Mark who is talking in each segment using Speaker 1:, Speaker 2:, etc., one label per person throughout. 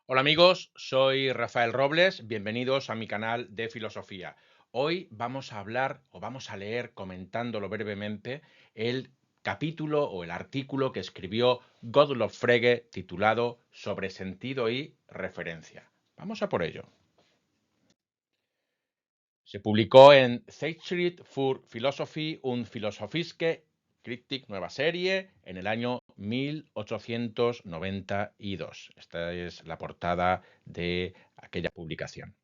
Speaker 1: Hola amigos, soy Rafael Robles, bienvenidos a mi canal de filosofía. Hoy vamos a hablar o vamos a leer, comentándolo brevemente, el capítulo o el artículo que escribió Gottlob Frege titulado Sobre sentido y referencia. Vamos a por ello. Se publicó en Zeitschrift für Philosophie und Philosophische Kritik, nueva serie, en el año 1892. Esta es la portada de aquella publicación.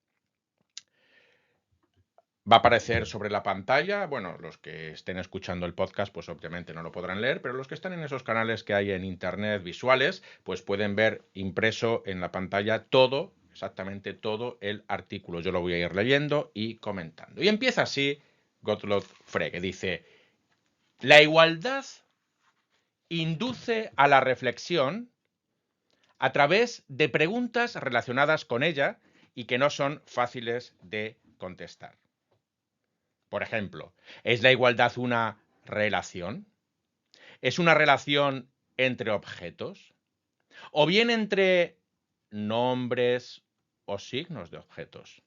Speaker 1: Va a aparecer sobre la pantalla, bueno, los que estén escuchando el podcast, pues obviamente no lo podrán leer, pero los que están en esos canales que hay en internet visuales, pues pueden ver impreso en la pantalla todo, exactamente todo el artículo. Yo lo voy a ir leyendo y comentando. Y empieza así Gottlob Frege, dice: la igualdad induce a la reflexión a través de preguntas relacionadas con ella y que no son fáciles de contestar. Por ejemplo, ¿es la igualdad una relación? ¿Es una relación entre objetos? ¿O bien entre nombres o signos de objetos?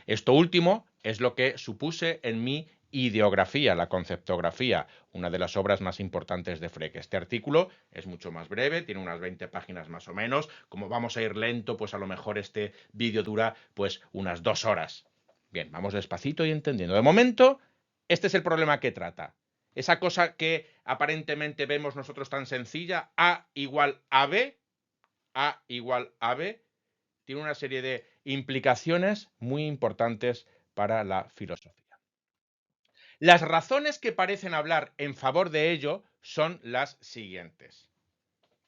Speaker 1: Esto último es lo que supuse en mi ideografía, la conceptografía, una de las obras más importantes de Frege. Este artículo es mucho más breve, tiene unas 20 páginas más o menos. Como vamos a ir lento, pues a lo mejor este vídeo dura pues unas 2 horas. Bien, vamos despacito y entendiendo. De momento, este es el problema que trata. Esa cosa que aparentemente vemos nosotros tan sencilla, A igual a B, A igual a B, tiene una serie de implicaciones muy importantes para la filosofía. Las razones que parecen hablar en favor de ello son las siguientes.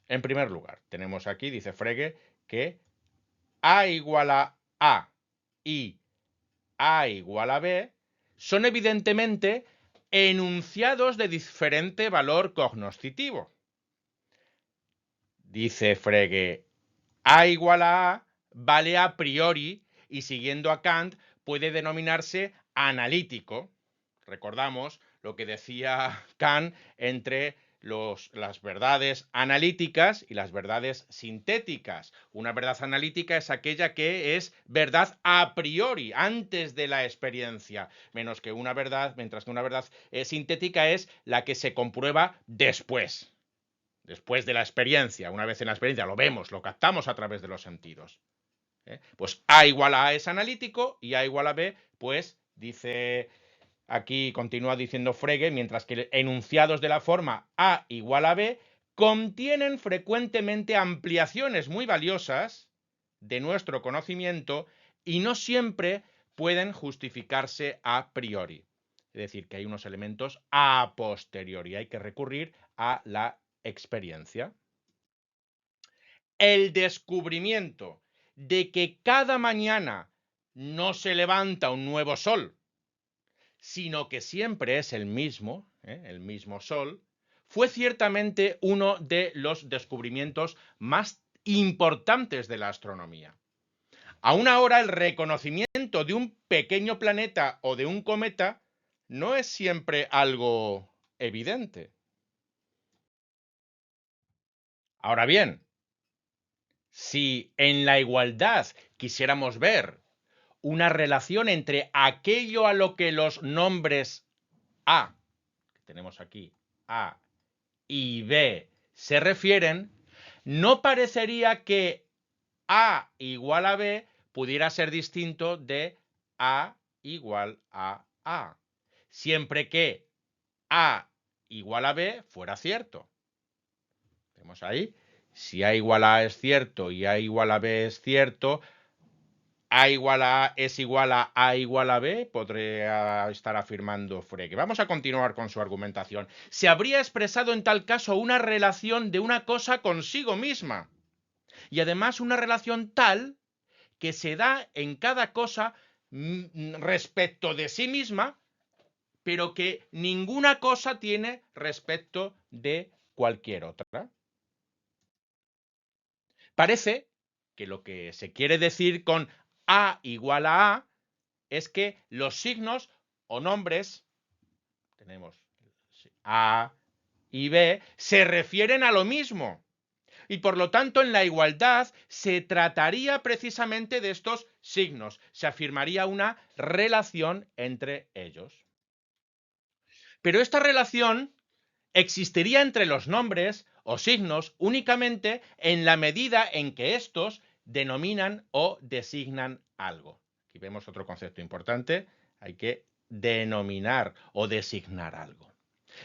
Speaker 1: En primer lugar, tenemos aquí, dice Frege, que A igual a A y A igual a B son evidentemente enunciados de diferente valor cognoscitivo. Dice Frege, A igual a A vale a priori y, siguiendo a Kant, puede denominarse analítico. Recordamos lo que decía Kant entre las verdades analíticas y las verdades sintéticas. Una verdad analítica es aquella que es verdad a priori, antes de la experiencia, mientras que una verdad sintética es la que se comprueba después de la experiencia. Una vez en la experiencia lo vemos, lo captamos a través de los sentidos. Pues A igual a A es analítico y A igual a B, pues dice aquí, continúa diciendo Frege, mientras que enunciados de la forma A igual a B contienen frecuentemente ampliaciones muy valiosas de nuestro conocimiento y no siempre pueden justificarse a priori. Es decir, que hay unos elementos a posteriori, hay que recurrir a la experiencia. El descubrimiento de que cada mañana no se levanta un nuevo sol, sino que siempre es el mismo sol, fue ciertamente uno de los descubrimientos más importantes de la astronomía. Aún ahora, el reconocimiento de un pequeño planeta o de un cometa no es siempre algo evidente. Ahora bien, si en la igualdad quisiéramos ver una relación entre aquello a lo que los nombres A, que tenemos aquí, A y B, se refieren, no parecería que A igual a B pudiera ser distinto de A igual a A, siempre que A igual a B fuera cierto. Vemos ahí, si A igual a A es cierto y A igual a B es cierto, A igual a A es igual a igual a B, podría estar afirmando Frege. Vamos a continuar con su argumentación. Se habría expresado en tal caso una relación de una cosa consigo misma. Y además una relación tal que se da en cada cosa respecto de sí misma, pero que ninguna cosa tiene respecto de cualquier otra. Parece que lo que se quiere decir con A igual a A es que los signos o nombres, tenemos A y B, se refieren a lo mismo. Y por lo tanto, en la igualdad se trataría precisamente de estos signos. Se afirmaría una relación entre ellos. Pero esta relación existiría entre los nombres o signos únicamente en la medida en que estos denominan o designan algo. Aquí vemos otro concepto importante. Hay que denominar o designar algo.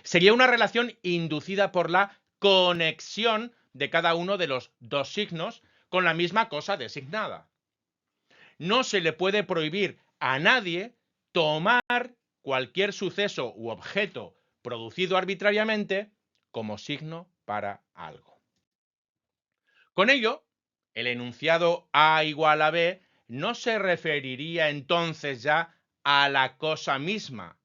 Speaker 1: Sería una relación inducida por la conexión de cada uno de los dos signos con la misma cosa designada. No se le puede prohibir a nadie tomar cualquier suceso u objeto producido arbitrariamente como signo para algo. Con ello, el enunciado A igual a B no se referiría entonces ya a la cosa misma,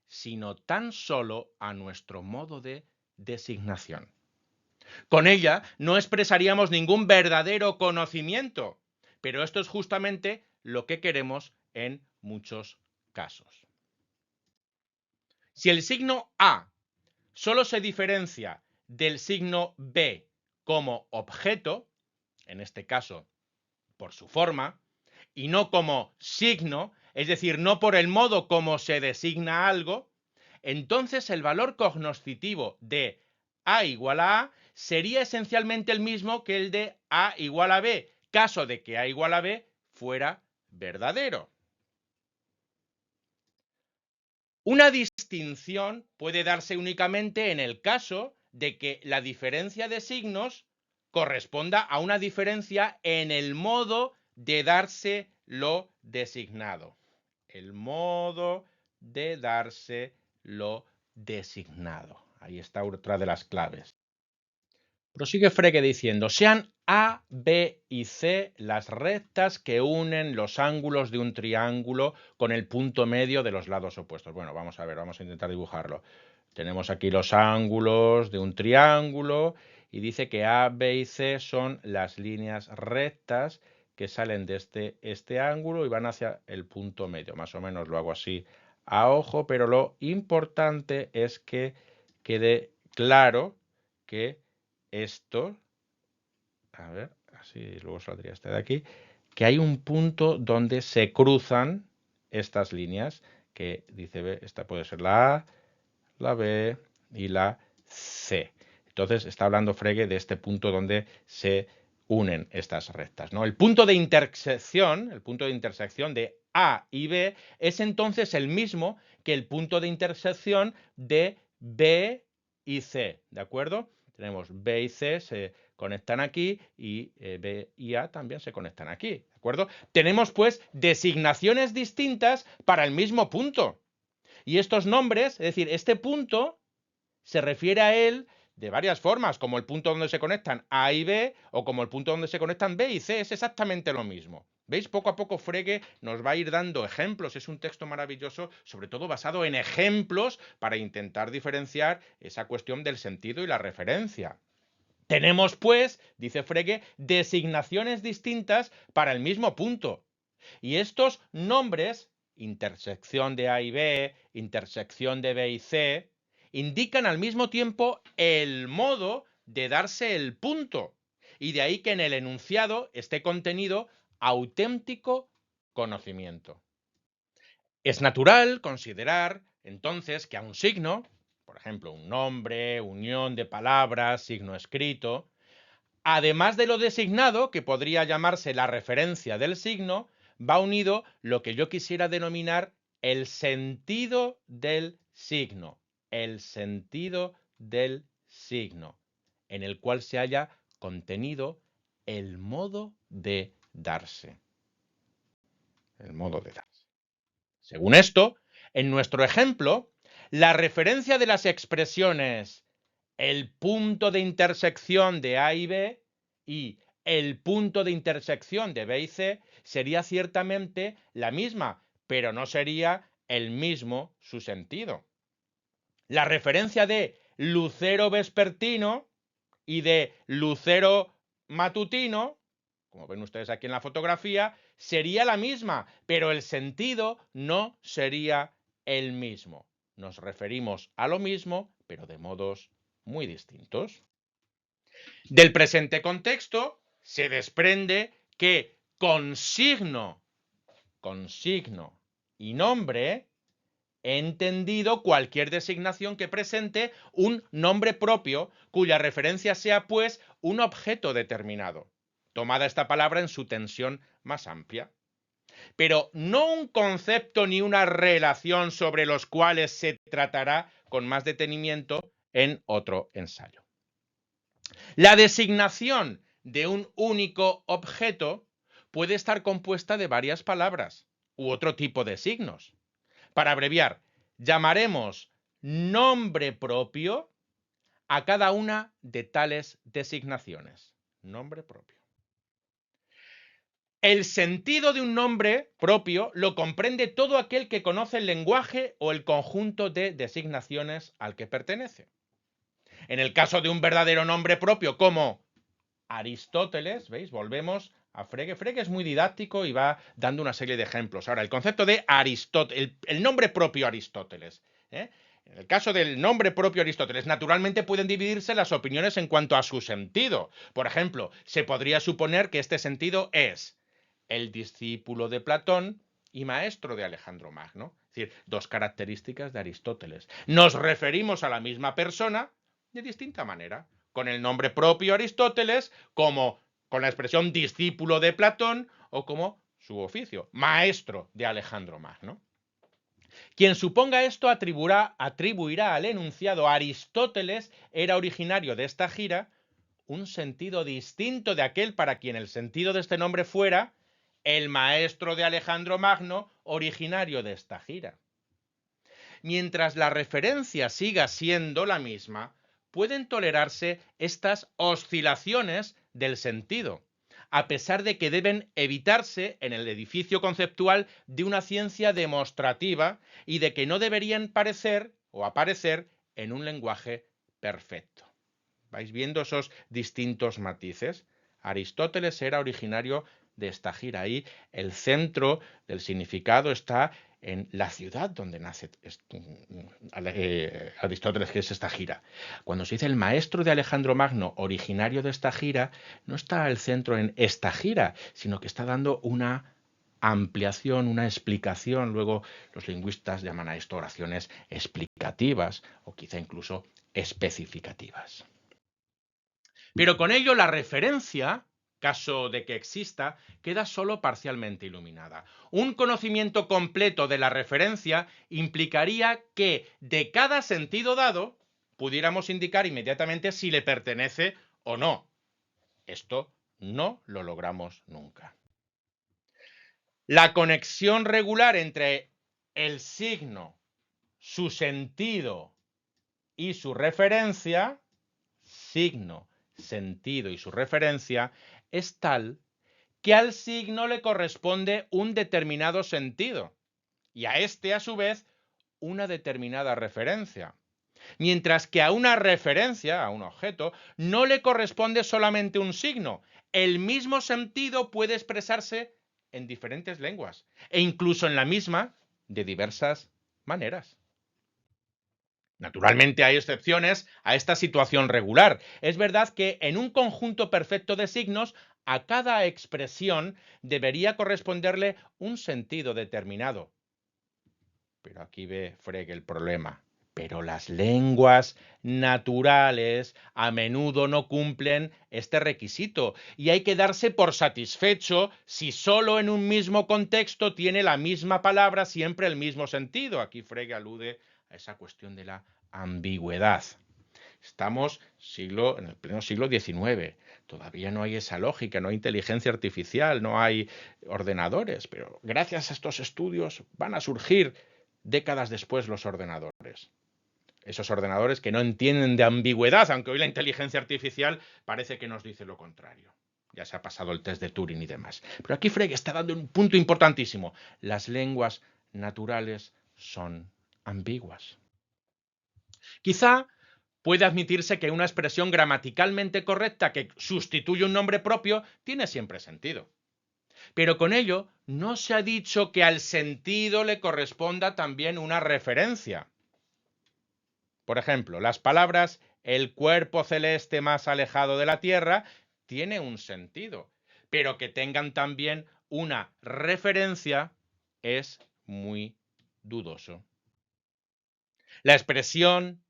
Speaker 1: sino tan solo a nuestro modo de designación. Con ella no expresaríamos ningún verdadero conocimiento, pero esto es justamente lo que queremos en muchos casos. Si el signo A solo se diferencia del signo B como objeto, en este caso por su forma, y no como signo, es decir, no por el modo como se designa algo, entonces el valor cognoscitivo de A igual a A sería esencialmente el mismo que el de A igual a B, caso de que A igual a B fuera verdadero. Una distinción puede darse únicamente en el caso de que la diferencia de signos corresponda a una diferencia en el modo de darse lo designado. El modo de darse lo designado. Ahí está otra de las claves. Prosigue Frege diciendo, sean A, B y C las rectas que unen los ángulos de un triángulo con el punto medio de los lados opuestos. Bueno, vamos a ver, vamos a intentar dibujarlo. Tenemos aquí los ángulos de un triángulo y dice que A, B y C son las líneas rectas que salen de este ángulo y van hacia el punto medio. Más o menos lo hago así a ojo, pero lo importante es que quede claro que esto, a ver, así luego saldría este de aquí, que hay un punto donde se cruzan estas líneas, que dice B, esta puede ser la A, la B y la C. Entonces está hablando Frege de este punto donde se unen estas rectas, ¿no? El punto de intersección de A y B es entonces el mismo que el punto de intersección de B y C, ¿de acuerdo? Tenemos B y C se conectan aquí y B y A también se conectan aquí, ¿de acuerdo? Tenemos pues designaciones distintas para el mismo punto. Y estos nombres, es decir, este punto se refiere a él de varias formas, como el punto donde se conectan A y B o como el punto donde se conectan B y C, es exactamente lo mismo. ¿Veis? Poco a poco Frege nos va a ir dando ejemplos, es un texto maravilloso, sobre todo basado en ejemplos para intentar diferenciar esa cuestión del sentido y la referencia. Tenemos, pues, dice Frege, designaciones distintas para el mismo punto. Y estos nombres, intersección de A y B, intersección de B y C, indican al mismo tiempo el modo de darse el punto. Y de ahí que en el enunciado esté contenido auténtico conocimiento. Es natural considerar, entonces, que a un signo, por ejemplo, un nombre, unión de palabras, signo escrito, además de lo designado, que podría llamarse la referencia del signo, va unido lo que yo quisiera denominar el sentido del signo. El sentido del signo, en el cual se haya contenido el modo de darse. El modo de darse. Según esto, en nuestro ejemplo, la referencia de las expresiones el punto de intersección de A y B y el punto de intersección de B y C sería ciertamente la misma, pero no sería el mismo su sentido. La referencia de lucero vespertino y de lucero matutino, como ven ustedes aquí en la fotografía, sería la misma, pero el sentido no sería el mismo. Nos referimos a lo mismo, pero de modos muy distintos. Del presente contexto se desprende que con signo y nombre he entendido cualquier designación que presente un nombre propio cuya referencia sea, pues, un objeto determinado, tomada esta palabra en su tensión más amplia. Pero no un concepto ni una relación sobre los cuales se tratará con más detenimiento en otro ensayo. La designación de un único objeto puede estar compuesta de varias palabras u otro tipo de signos. Para abreviar, llamaremos nombre propio a cada una de tales designaciones. Nombre propio. El sentido de un nombre propio lo comprende todo aquel que conoce el lenguaje o el conjunto de designaciones al que pertenece. En el caso de un verdadero nombre propio como Aristóteles, ¿veis? Volvemos a Frege. Frege es muy didáctico y va dando una serie de ejemplos. Ahora, el concepto de Aristóteles, el nombre propio Aristóteles. En el caso del nombre propio Aristóteles, naturalmente pueden dividirse las opiniones en cuanto a su sentido. Por ejemplo, se podría suponer que este sentido es el discípulo de Platón y maestro de Alejandro Magno. Es decir, dos características de Aristóteles. Nos referimos a la misma persona de distinta manera, con el nombre propio Aristóteles, como con la expresión discípulo de Platón o como su oficio, maestro de Alejandro Magno. Quien suponga esto atribuirá al enunciado Aristóteles era originario de esta gira un sentido distinto de aquel para quien el sentido de este nombre fuera el maestro de Alejandro Magno originario de esta gira. Mientras la referencia siga siendo la misma, pueden tolerarse estas oscilaciones del sentido, a pesar de que deben evitarse en el edificio conceptual de una ciencia demostrativa y de que no deberían parecer o aparecer en un lenguaje perfecto. ¿Vais viendo esos distintos matices? Aristóteles era originario de esta gira. Ahí el centro del significado está en la ciudad donde nace Aristóteles, que es esta gira. Cuando se dice el maestro de Alejandro Magno, originario de esta gira, no está el centro en esta gira, sino que está dando una ampliación, una explicación. Luego los lingüistas llaman a esto oraciones explicativas o quizá incluso especificativas. Pero con ello la referencia, caso de que exista, queda solo parcialmente iluminada. Un conocimiento completo de la referencia implicaría que de cada sentido dado pudiéramos indicar inmediatamente si le pertenece o no. Esto no lo logramos nunca. La conexión regular entre el signo, su sentido y su referencia, signo, sentido y su referencia, es tal que al signo le corresponde un determinado sentido y a este, a su vez, una determinada referencia. Mientras que a una referencia, a un objeto, no le corresponde solamente un signo. El mismo sentido puede expresarse en diferentes lenguas e incluso en la misma de diversas maneras. Naturalmente hay excepciones a esta situación regular. Es verdad que en un conjunto perfecto de signos, a cada expresión debería corresponderle un sentido determinado. Pero aquí ve Frege el problema. Pero las lenguas naturales a menudo no cumplen este requisito y hay que darse por satisfecho si solo en un mismo contexto tiene la misma palabra siempre el mismo sentido. Aquí Frege alude a esa cuestión de la ambigüedad. Estamos en el pleno siglo XIX. Todavía no hay esa lógica, no hay inteligencia artificial, no hay ordenadores, pero gracias a estos estudios van a surgir décadas después los ordenadores. Esos ordenadores que no entienden de ambigüedad, aunque hoy la inteligencia artificial parece que nos dice lo contrario. Ya se ha pasado el test de Turing y demás. Pero aquí Frege está dando un punto importantísimo. Las lenguas naturales son ambiguas. Quizá puede admitirse que una expresión gramaticalmente correcta que sustituye un nombre propio tiene siempre sentido. Pero con ello no se ha dicho que al sentido le corresponda también una referencia. Por ejemplo, las palabras el cuerpo celeste más alejado de la Tierra, tiene un sentido. Pero que tengan también una referencia es muy dudoso. La expresión,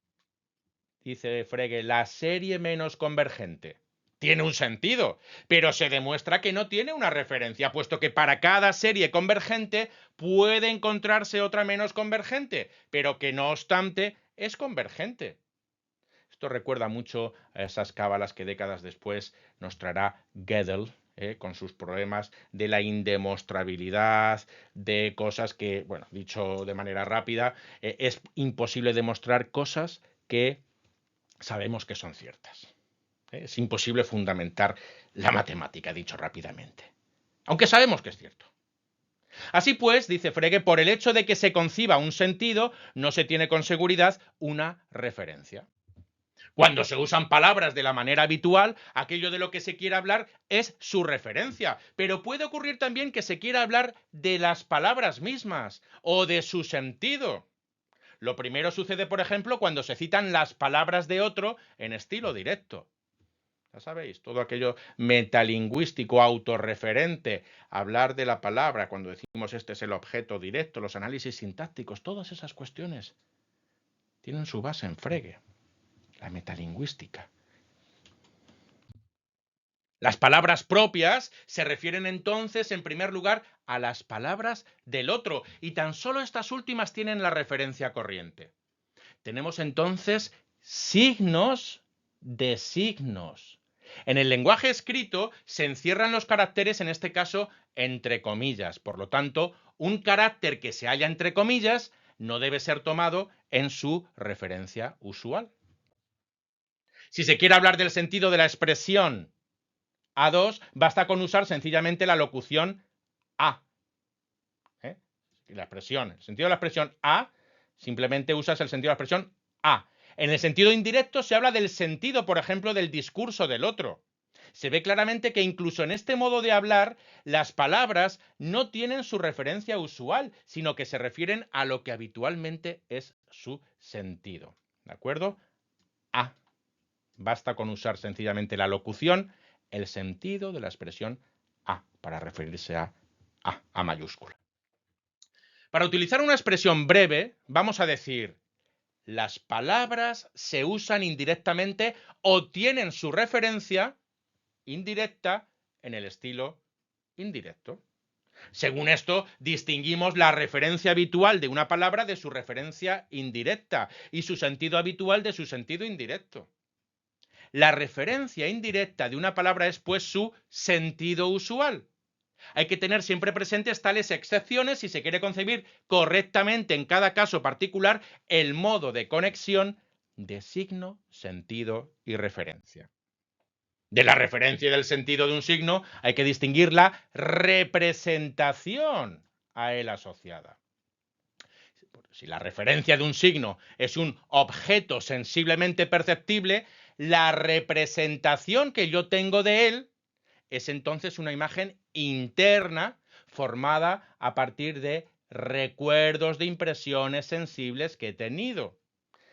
Speaker 1: dice Frege, la serie menos convergente, tiene un sentido, pero se demuestra que no tiene una referencia, puesto que para cada serie convergente puede encontrarse otra menos convergente, pero que no obstante es convergente. Esto recuerda mucho a esas cábalas que décadas después nos traerá Gödel, con sus problemas de la indemostrabilidad, de cosas que, bueno, dicho de manera rápida, es imposible demostrar cosas que sabemos que son ciertas. Es imposible fundamentar la matemática, dicho rápidamente. Aunque sabemos que es cierto. Así pues, dice Frege, por el hecho de que se conciba un sentido, no se tiene con seguridad una referencia. Cuando se usan palabras de la manera habitual, aquello de lo que se quiere hablar es su referencia. Pero puede ocurrir también que se quiera hablar de las palabras mismas o de su sentido. Lo primero sucede, por ejemplo, cuando se citan las palabras de otro en estilo directo. Ya sabéis, todo aquello metalingüístico, autorreferente, hablar de la palabra, cuando decimos este es el objeto directo, los análisis sintácticos, todas esas cuestiones tienen su base en Frege, la metalingüística. Las palabras propias se refieren entonces, en primer lugar, a las palabras del otro, y tan solo estas últimas tienen la referencia corriente. Tenemos entonces signos de signos. En el lenguaje escrito se encierran los caracteres, en este caso, entre comillas. Por lo tanto, un carácter que se halla entre comillas no debe ser tomado en su referencia usual. Si se quiere hablar del sentido de la expresión A2, basta con usar sencillamente la locución A. Y la expresión, el sentido de la expresión A, simplemente usas el sentido de la expresión A. En el sentido indirecto se habla del sentido, por ejemplo, del discurso del otro. Se ve claramente que incluso en este modo de hablar, las palabras no tienen su referencia usual, sino que se refieren a lo que habitualmente es su sentido. ¿De acuerdo? A. Basta con usar sencillamente la locución, el sentido de la expresión A, para referirse a A mayúscula. Para utilizar una expresión breve, vamos a decir, las palabras se usan indirectamente o tienen su referencia indirecta en el estilo indirecto. Según esto, distinguimos la referencia habitual de una palabra de su referencia indirecta y su sentido habitual de su sentido indirecto. La referencia indirecta de una palabra es, pues, su sentido usual. Hay que tener siempre presentes tales excepciones si se quiere concebir correctamente en cada caso particular el modo de conexión de signo, sentido y referencia. De la referencia y del sentido de un signo hay que distinguir la representación a él asociada. Si la referencia de un signo es un objeto sensiblemente perceptible, la representación que yo tengo de él es entonces una imagen interna formada a partir de recuerdos de impresiones sensibles que he tenido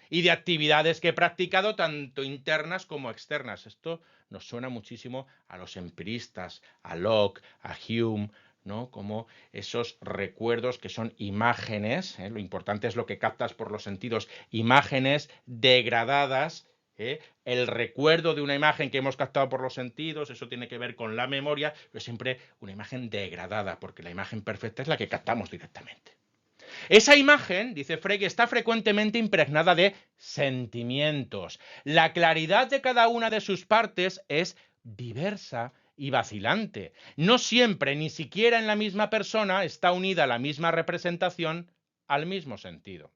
Speaker 1: y de actividades que he practicado tanto internas como externas. Esto nos suena muchísimo a los empiristas, a Locke, a Hume, ¿no? Como esos recuerdos que son imágenes, lo importante es lo que captas por los sentidos, imágenes degradadas. El recuerdo de una imagen que hemos captado por los sentidos, eso tiene que ver con la memoria, pero siempre una imagen degradada, porque la imagen perfecta es la que captamos directamente. Esa imagen, dice Frege, está frecuentemente impregnada de sentimientos. La claridad de cada una de sus partes es diversa y vacilante. No siempre, ni siquiera en la misma persona, está unida la misma representación al mismo sentido.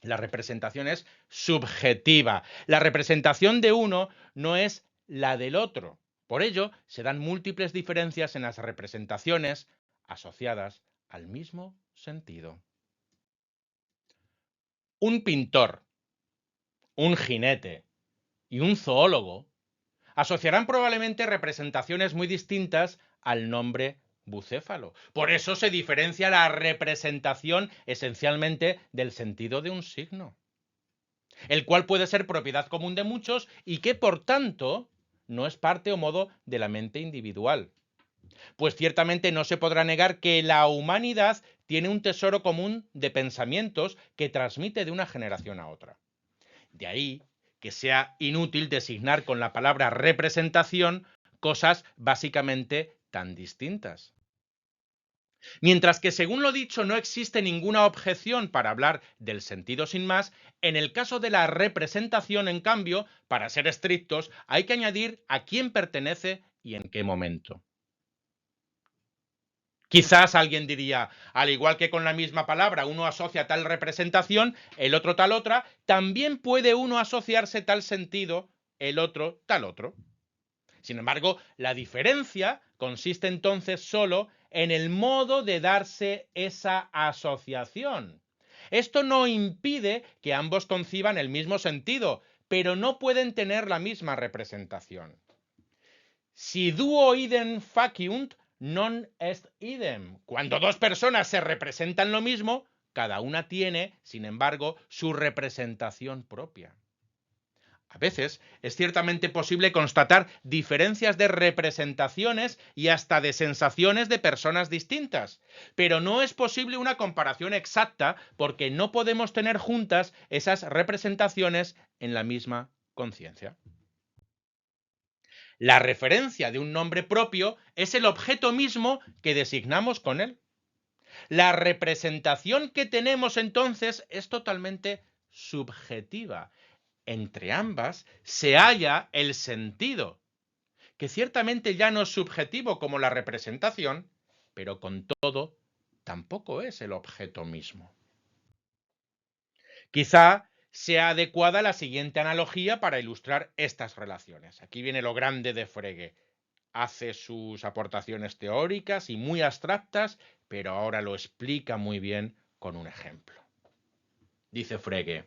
Speaker 1: La representación es subjetiva. La representación de uno no es la del otro. Por ello, se dan múltiples diferencias en las representaciones asociadas al mismo sentido. Un pintor, un jinete y un zoólogo asociarán probablemente representaciones muy distintas al nombre bucéfalo. Por eso se diferencia la representación esencialmente del sentido de un signo. el cual puede ser propiedad común de muchos y que, por tanto, no es parte o modo de la mente individual. Pues ciertamente no se podrá negar que la humanidad tiene un tesoro común de pensamientos que transmite de una generación a otra. De ahí que sea inútil designar con la palabra representación cosas básicamente tan distintas. Mientras que, según lo dicho, no existe ninguna objeción para hablar del sentido sin más, en el caso de la representación, en cambio, para ser estrictos, hay que añadir a quién pertenece y en qué momento. Quizás alguien diría, al igual que con la misma palabra uno asocia tal representación, el otro tal otra, también puede uno asociarse tal sentido, el otro tal otro. Sin embargo, la diferencia consiste entonces solo en el modo de darse esa asociación. Esto no impide que ambos conciban el mismo sentido, pero no pueden tener la misma representación. Si duo idem faciunt, non est idem. Cuando dos personas se representan lo mismo, cada una tiene, sin embargo, su representación propia. A veces es ciertamente posible constatar diferencias de representaciones y hasta de sensaciones de personas distintas, pero no es posible una comparación exacta porque no podemos tener juntas esas representaciones en la misma conciencia. La referencia de un nombre propio es el objeto mismo que designamos con él. La representación que tenemos entonces es totalmente subjetiva. Entre ambas se halla el sentido, que ciertamente ya no es subjetivo como la representación, pero con todo tampoco es el objeto mismo. Quizá sea adecuada la siguiente analogía para ilustrar estas relaciones. Aquí viene lo grande de Frege. Hace sus aportaciones teóricas y muy abstractas, pero ahora lo explica muy bien con un ejemplo. Dice Frege: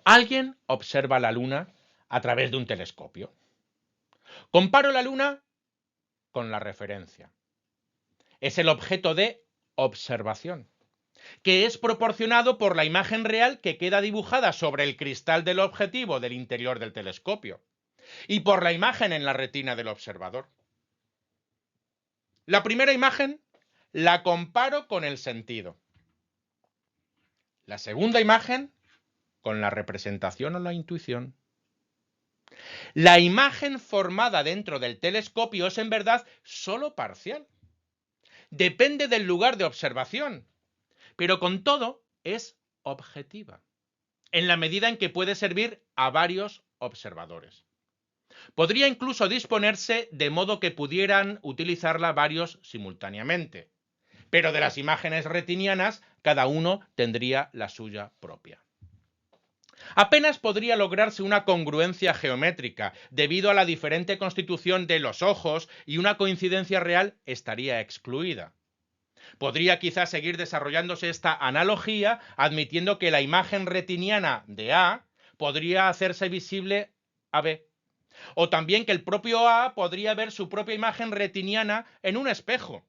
Speaker 1: alguien observa la luna a través de un telescopio. Comparo la luna con la referencia. Es el objeto de observación, que es proporcionado por la imagen real que queda dibujada sobre el cristal del objetivo del interior del telescopio y por la imagen en la retina del observador. La primera imagen la comparo con el sentido. La segunda imagen con la representación o la intuición. La imagen formada dentro del telescopio es en verdad solo parcial. Depende del lugar de observación, pero con todo es objetiva, en la medida en que puede servir a varios observadores. Podría incluso disponerse de modo que pudieran utilizarla varios simultáneamente, pero de las imágenes retinianas cada uno tendría la suya propia. Apenas podría lograrse una congruencia geométrica debido a la diferente constitución de los ojos y una coincidencia real estaría excluida. Podría quizás seguir desarrollándose esta analogía admitiendo que la imagen retiniana de A podría hacerse visible a B. O también que el propio A podría ver su propia imagen retiniana en un espejo.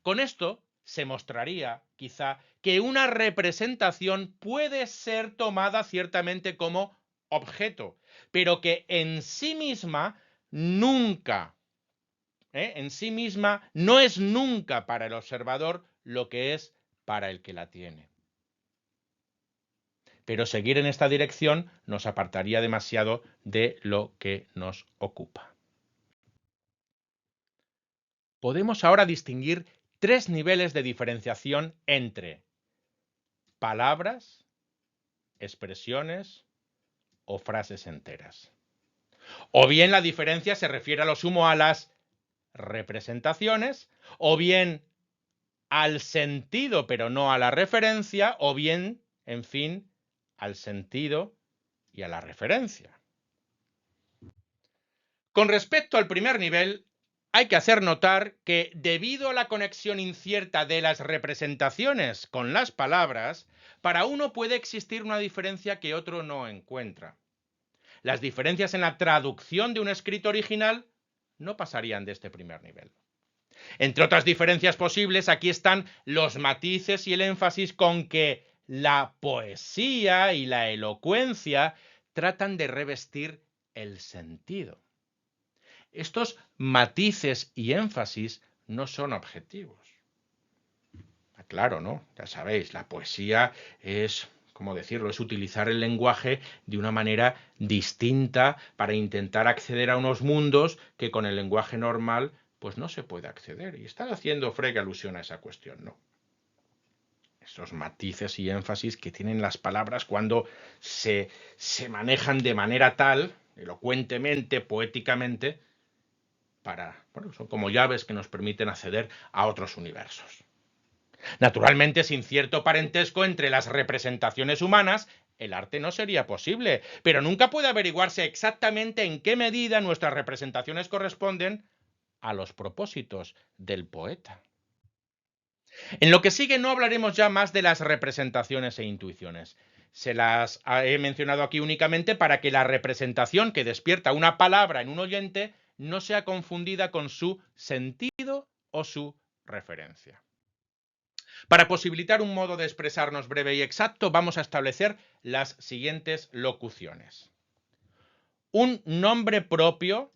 Speaker 1: Con esto se mostraría, quizá, que una representación puede ser tomada ciertamente como objeto, pero que en sí misma nunca, en sí misma no es nunca para el observador lo que es para el que la tiene. Pero seguir en esta dirección nos apartaría demasiado de lo que nos ocupa. Podemos ahora distinguir tres niveles de diferenciación entre palabras, expresiones o frases enteras. O bien la diferencia se refiere a lo sumo a las representaciones, o bien al sentido pero no a la referencia, o bien, en fin, al sentido y a la referencia. Con respecto al primer nivel, hay que hacer notar que debido a la conexión incierta de las representaciones con las palabras, para uno puede existir una diferencia que otro no encuentra. Las diferencias en la traducción de un escrito original no pasarían de este primer nivel. Entre otras diferencias posibles, aquí están los matices y el énfasis con que la poesía y la elocuencia tratan de revestir el sentido. Estos matices y énfasis no son objetivos. Claro, ¿no? Ya sabéis, la poesía es, ¿cómo decirlo? Es utilizar el lenguaje de una manera distinta para intentar acceder a unos mundos que con el lenguaje normal pues no se puede acceder. Y está haciendo Frege alusión a esa cuestión, ¿no? Esos matices y énfasis que tienen las palabras cuando se manejan de manera tal, elocuentemente, poéticamente, bueno, son como llaves que nos permiten acceder a otros universos. Naturalmente, sin cierto parentesco entre las representaciones humanas, el arte no sería posible, pero nunca puede averiguarse exactamente en qué medida nuestras representaciones corresponden a los propósitos del poeta. En lo que sigue no hablaremos ya más de las representaciones e intuiciones. Se las he mencionado aquí únicamente para que la representación que despierta una palabra en un oyente no sea confundida con su sentido o su referencia. Para posibilitar un modo de expresarnos breve y exacto, vamos a establecer las siguientes locuciones. Un nombre propio,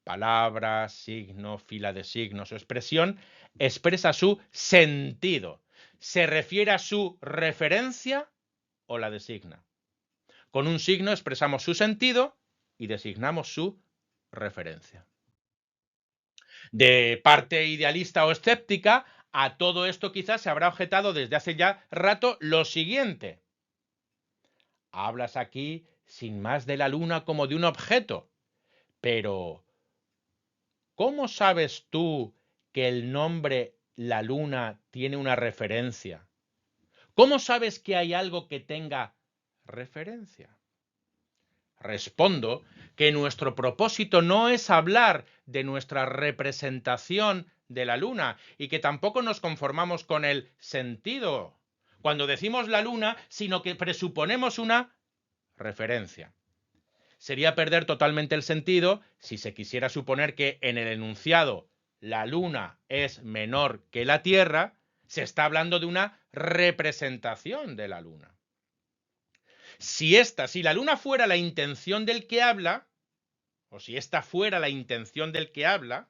Speaker 1: palabra, signo, fila de signos o expresión, expresa su sentido. Se refiere a su referencia o la designa. Con un signo expresamos su sentido y designamos su referencia. De parte idealista o escéptica, a todo esto quizás se habrá objetado desde hace ya rato lo siguiente. Hablas aquí sin más de la luna como de un objeto, pero ¿cómo sabes tú que el nombre la luna tiene una referencia? ¿Cómo sabes que hay algo que tenga referencia? Respondo que nuestro propósito no es hablar de nuestra representación de la luna y que tampoco nos conformamos con el sentido cuando decimos la luna, sino que presuponemos una referencia. Sería perder totalmente el sentido si se quisiera suponer que en el enunciado la luna es menor que la Tierra, se está hablando de una representación de la luna. Si la luna fuera la intención del que habla, o si esta fuera la intención del que habla,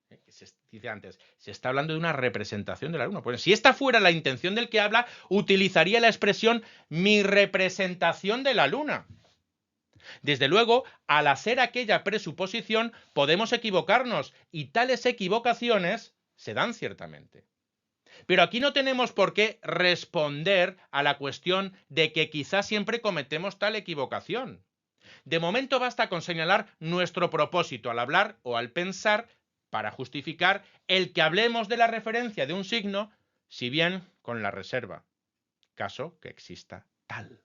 Speaker 1: que se dice antes, se está hablando de una representación de la luna. Pues si esta fuera la intención del que habla, utilizaría la expresión mi representación de la luna. Desde luego, al hacer aquella presuposición, podemos equivocarnos y tales equivocaciones se dan ciertamente. Pero aquí no tenemos por qué responder a la cuestión de que quizás siempre cometemos tal equivocación. De momento basta con señalar nuestro propósito al hablar o al pensar para justificar el que hablemos de la referencia de un signo, si bien con la reserva, caso que exista tal.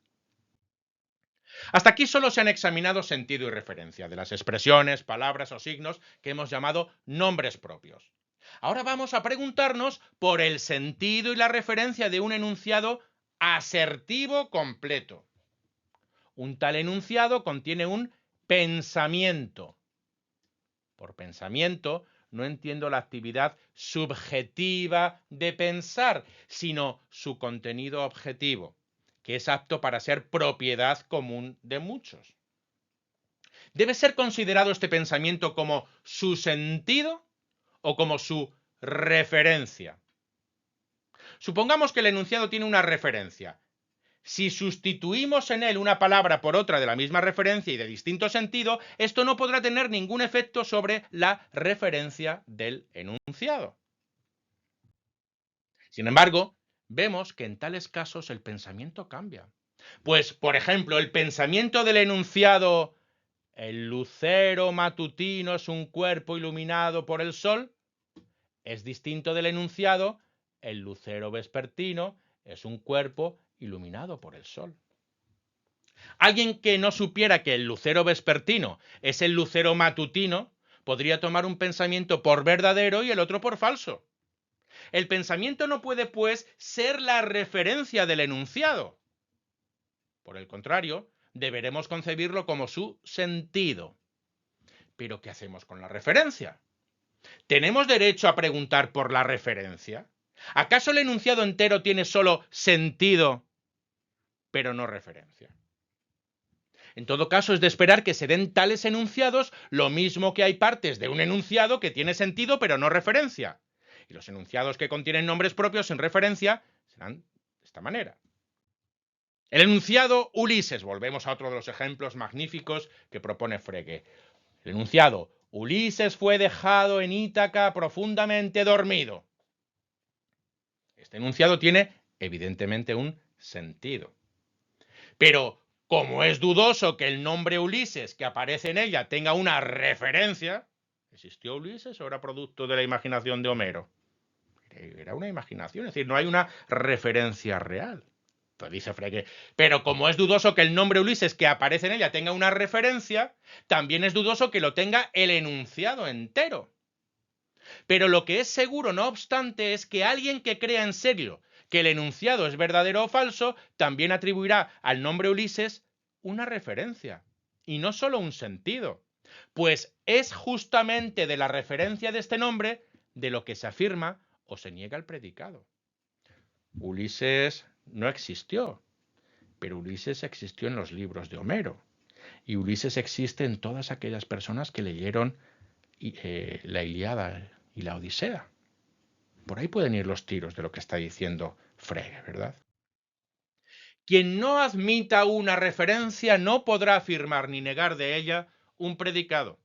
Speaker 1: Hasta aquí solo se han examinado sentido y referencia de las expresiones, palabras o signos que hemos llamado nombres propios. Ahora vamos a preguntarnos por el sentido y la referencia de un enunciado asertivo completo. Un tal enunciado contiene un pensamiento. Por pensamiento no entiendo la actividad subjetiva de pensar, sino su contenido objetivo, que es apto para ser propiedad común de muchos. ¿Debe ser considerado este pensamiento como su sentido o como su referencia? Supongamos que el enunciado tiene una referencia. Si sustituimos en él una palabra por otra de la misma referencia y de distinto sentido, esto no podrá tener ningún efecto sobre la referencia del enunciado. Sin embargo, vemos que en tales casos el pensamiento cambia. Pues, por ejemplo, el pensamiento del enunciado el lucero matutino es un cuerpo iluminado por el sol es distinto del enunciado el lucero vespertino es un cuerpo iluminado por el sol. Alguien que no supiera que el lucero vespertino es el lucero matutino podría tomar un pensamiento por verdadero y el otro por falso. El pensamiento no puede, pues, ser la referencia del enunciado. Por el contrario, deberemos concebirlo como su sentido. ¿Pero qué hacemos con la referencia? ¿Tenemos derecho a preguntar por la referencia? ¿Acaso el enunciado entero tiene solo sentido pero no referencia. En todo caso, es de esperar que se den tales enunciados, lo mismo que hay partes de un enunciado que tiene sentido pero no referencia. Y los enunciados que contienen nombres propios sin referencia serán de esta manera. El enunciado Ulises, volvemos a otro de los ejemplos magníficos que propone Frege. El enunciado Ulises fue dejado en Ítaca profundamente dormido. Este enunciado tiene evidentemente un sentido. Pero como es dudoso que el nombre Ulises que aparece en ella tenga una referencia, ¿existió Ulises o era producto de la imaginación de Homero? Era una imaginación, es decir, no hay una referencia real. Entonces dice Frege, pero como es dudoso que el nombre Ulises que aparece en ella tenga una referencia, también es dudoso que lo tenga el enunciado entero. Pero lo que es seguro, no obstante, es que alguien que crea en serio que el enunciado es verdadero o falso, también atribuirá al nombre Ulises una referencia, y no solo un sentido, pues es justamente de la referencia de este nombre de lo que se afirma o se niega el predicado. Ulises no existió, pero Ulises existió en los libros de Homero, y Ulises existe en todas aquellas personas que leyeron la Ilíada y la Odisea. Por ahí pueden ir los tiros de lo que está diciendo Frege, ¿verdad? Quien no admita una referencia no podrá afirmar ni negar de ella un predicado.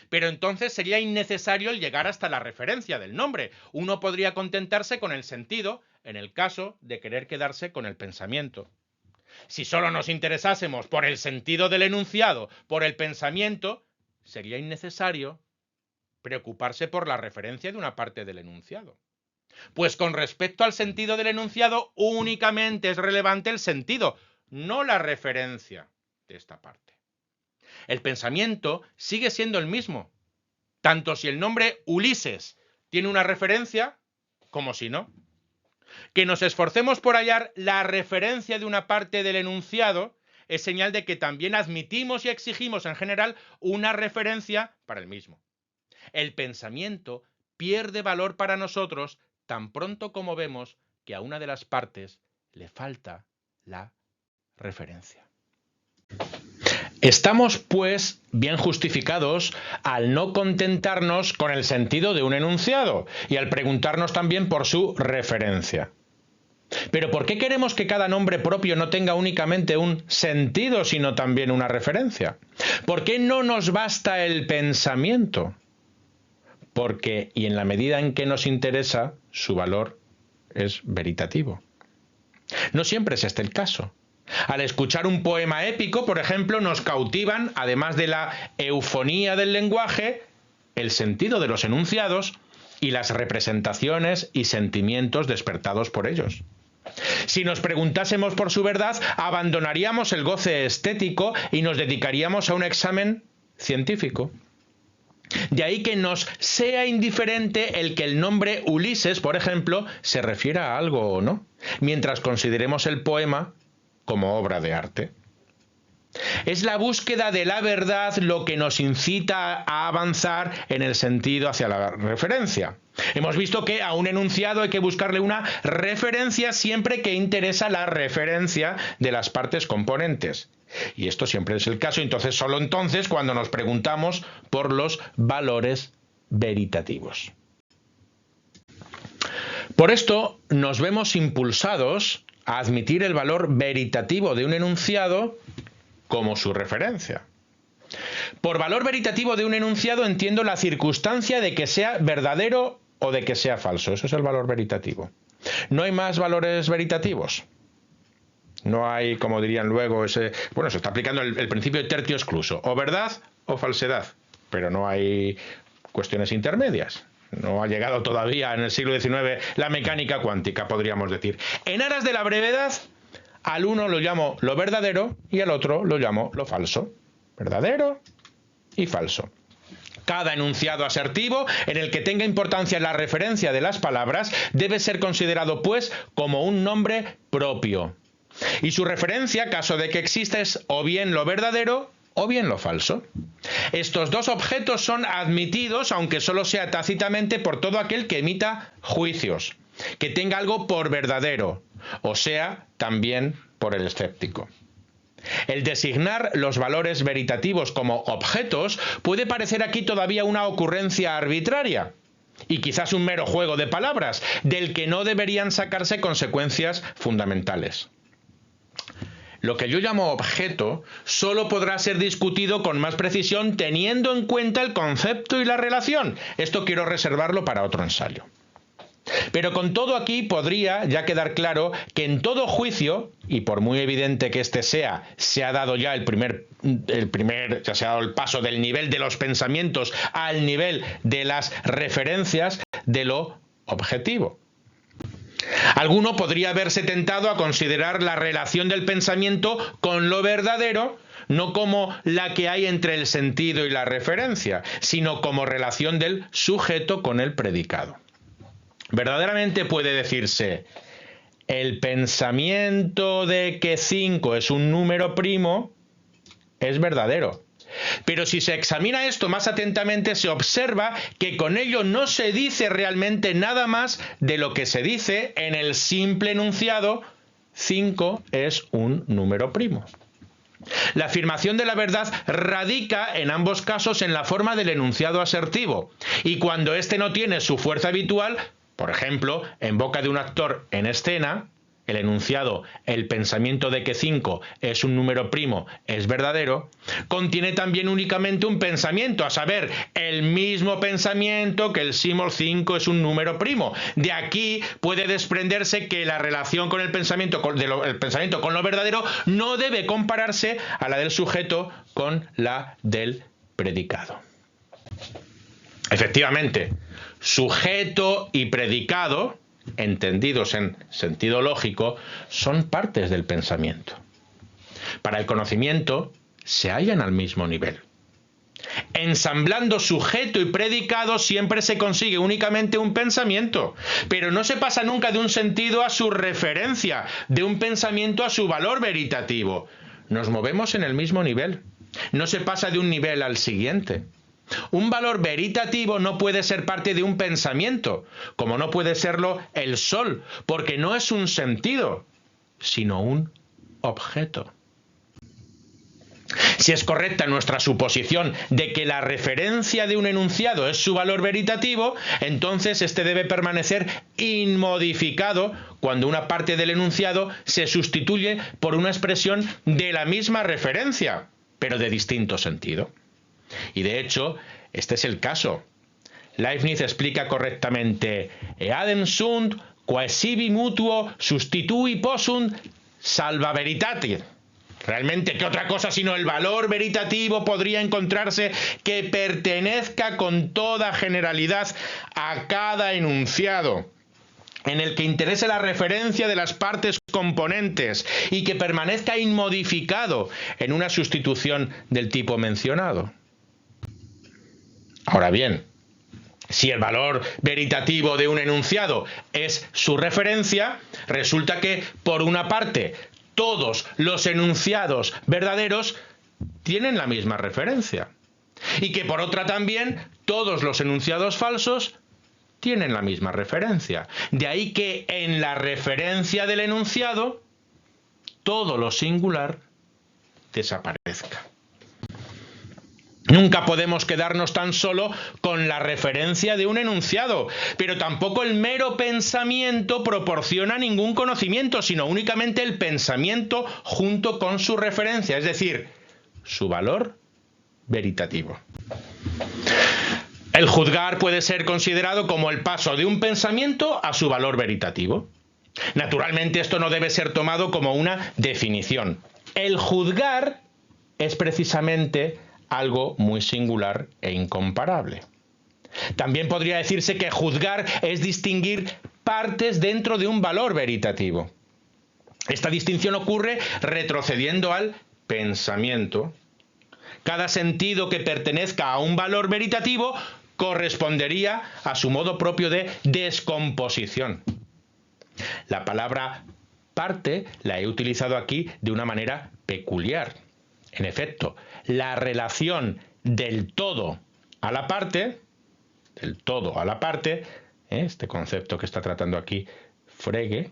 Speaker 1: Pero entonces sería innecesario el llegar hasta la referencia del nombre. Uno podría contentarse con el sentido en el caso de querer quedarse con el pensamiento. Si solo nos interesásemos por el sentido del enunciado, por el pensamiento, sería innecesario preocuparse por la referencia de una parte del enunciado. Pues con respecto al sentido del enunciado, únicamente es relevante el sentido, no la referencia de esta parte. El pensamiento sigue siendo el mismo, tanto si el nombre Ulises tiene una referencia como si no. Que nos esforcemos por hallar la referencia de una parte del enunciado es señal de que también admitimos y exigimos en general una referencia para el mismo. El pensamiento pierde valor para nosotros tan pronto como vemos que a una de las partes le falta la referencia. Estamos, pues, bien justificados al no contentarnos con el sentido de un enunciado y al preguntarnos también por su referencia. Pero ¿por qué queremos que cada nombre propio no tenga únicamente un sentido, sino también una referencia? ¿Por qué no nos basta el pensamiento? Porque, y en la medida en que nos interesa, su valor es veritativo. No siempre es este el caso. Al escuchar un poema épico, por ejemplo, nos cautivan, además de la eufonía del lenguaje, el sentido de los enunciados y las representaciones y sentimientos despertados por ellos. Si nos preguntásemos por su verdad, abandonaríamos el goce estético y nos dedicaríamos a un examen científico. De ahí que nos sea indiferente el que el nombre Ulises, por ejemplo, se refiera a algo o no, mientras consideremos el poema como obra de arte. Es la búsqueda de la verdad lo que nos incita a avanzar en el sentido hacia la referencia. Hemos visto que a un enunciado hay que buscarle una referencia siempre que interesa la referencia de las partes componentes. Y esto siempre es el caso, entonces solo entonces cuando nos preguntamos por los valores veritativos. Por esto nos vemos impulsados a admitir el valor veritativo de un enunciado como su referencia. Por valor veritativo de un enunciado entiendo la circunstancia de que sea verdadero o de que sea falso. Eso es el valor veritativo. ¿No hay más valores veritativos? No hay, como dirían luego, se está aplicando el principio de tertio excluso. O verdad o falsedad. Pero no hay cuestiones intermedias. No ha llegado todavía en el siglo XIX la mecánica cuántica, podríamos decir. En aras de la brevedad, al uno lo llamo lo verdadero y al otro lo llamo lo falso. Verdadero y falso. Cada enunciado asertivo en el que tenga importancia la referencia de las palabras debe ser considerado, pues, como un nombre propio. Y su referencia, caso de que exista, es o bien lo verdadero o bien lo falso. Estos dos objetos son admitidos, aunque solo sea tácitamente, por todo aquel que emita juicios, que tenga algo por verdadero, o sea, también por el escéptico. El designar los valores veritativos como objetos puede parecer aquí todavía una ocurrencia arbitraria y quizás un mero juego de palabras, del que no deberían sacarse consecuencias fundamentales. Lo que yo llamo objeto solo podrá ser discutido con más precisión teniendo en cuenta el concepto y la relación. Esto quiero reservarlo para otro ensayo. Pero con todo aquí podría ya quedar claro que en todo juicio, y por muy evidente que este sea, se ha dado ya ya se ha dado el paso del nivel de los pensamientos al nivel de las referencias de lo objetivo. Alguno podría haberse tentado a considerar la relación del pensamiento con lo verdadero no como la que hay entre el sentido y la referencia, sino como relación del sujeto con el predicado. Verdaderamente puede decirse, el pensamiento de que 5 es un número primo es verdadero. Pero si se examina esto más atentamente, se observa que con ello no se dice realmente nada más de lo que se dice en el simple enunciado 5 es un número primo. La afirmación de la verdad radica en ambos casos en la forma del enunciado asertivo, y cuando éste no tiene su fuerza habitual, por ejemplo, en boca de un actor en escena, el enunciado, el pensamiento de que 5 es un número primo es verdadero, contiene también únicamente un pensamiento, a saber, el mismo pensamiento que el símbolo 5 es un número primo. De aquí puede desprenderse que la relación con el pensamiento con lo verdadero no debe compararse a la del sujeto con la del predicado. Efectivamente, sujeto y predicado, entendidos en sentido lógico, son partes del pensamiento. Para el conocimiento, se hallan al mismo nivel. Ensamblando sujeto y predicado siempre se consigue únicamente un pensamiento, pero no se pasa nunca de un sentido a su referencia, de un pensamiento a su valor veritativo. Nos movemos en el mismo nivel. No se pasa de un nivel al siguiente. Un valor veritativo no puede ser parte de un pensamiento, como no puede serlo el sol, porque no es un sentido, sino un objeto. Si es correcta nuestra suposición de que la referencia de un enunciado es su valor veritativo, entonces este debe permanecer inmodificado cuando una parte del enunciado se sustituye por una expresión de la misma referencia, pero de distinto sentido. Y de hecho, este es el caso. Leibniz explica correctamente eadem sunt quae sibi mutuo substitui possunt salva veritatis. Realmente, ¿qué otra cosa sino el valor veritativo podría encontrarse que pertenezca con toda generalidad a cada enunciado, en el que interese la referencia de las partes componentes y que permanezca inmodificado en una sustitución del tipo mencionado? Ahora bien, si el valor veritativo de un enunciado es su referencia, resulta que, por una parte, todos los enunciados verdaderos tienen la misma referencia. Y que, por otra también, todos los enunciados falsos tienen la misma referencia. De ahí que en la referencia del enunciado, todo lo singular desaparezca. Nunca podemos quedarnos tan solo con la referencia de un enunciado, pero tampoco el mero pensamiento proporciona ningún conocimiento, sino únicamente el pensamiento junto con su referencia, es decir, su valor veritativo. El juzgar puede ser considerado como el paso de un pensamiento a su valor veritativo. Naturalmente, esto no debe ser tomado como una definición. El juzgar es precisamente algo muy singular e incomparable. También podría decirse que juzgar es distinguir partes dentro de un valor veritativo. Esta distinción ocurre retrocediendo al pensamiento. Cada sentido que pertenezca a un valor veritativo correspondería a su modo propio de descomposición. La palabra parte la he utilizado aquí de una manera peculiar. En efecto, la relación del todo a la parte, este concepto que está tratando aquí Frege,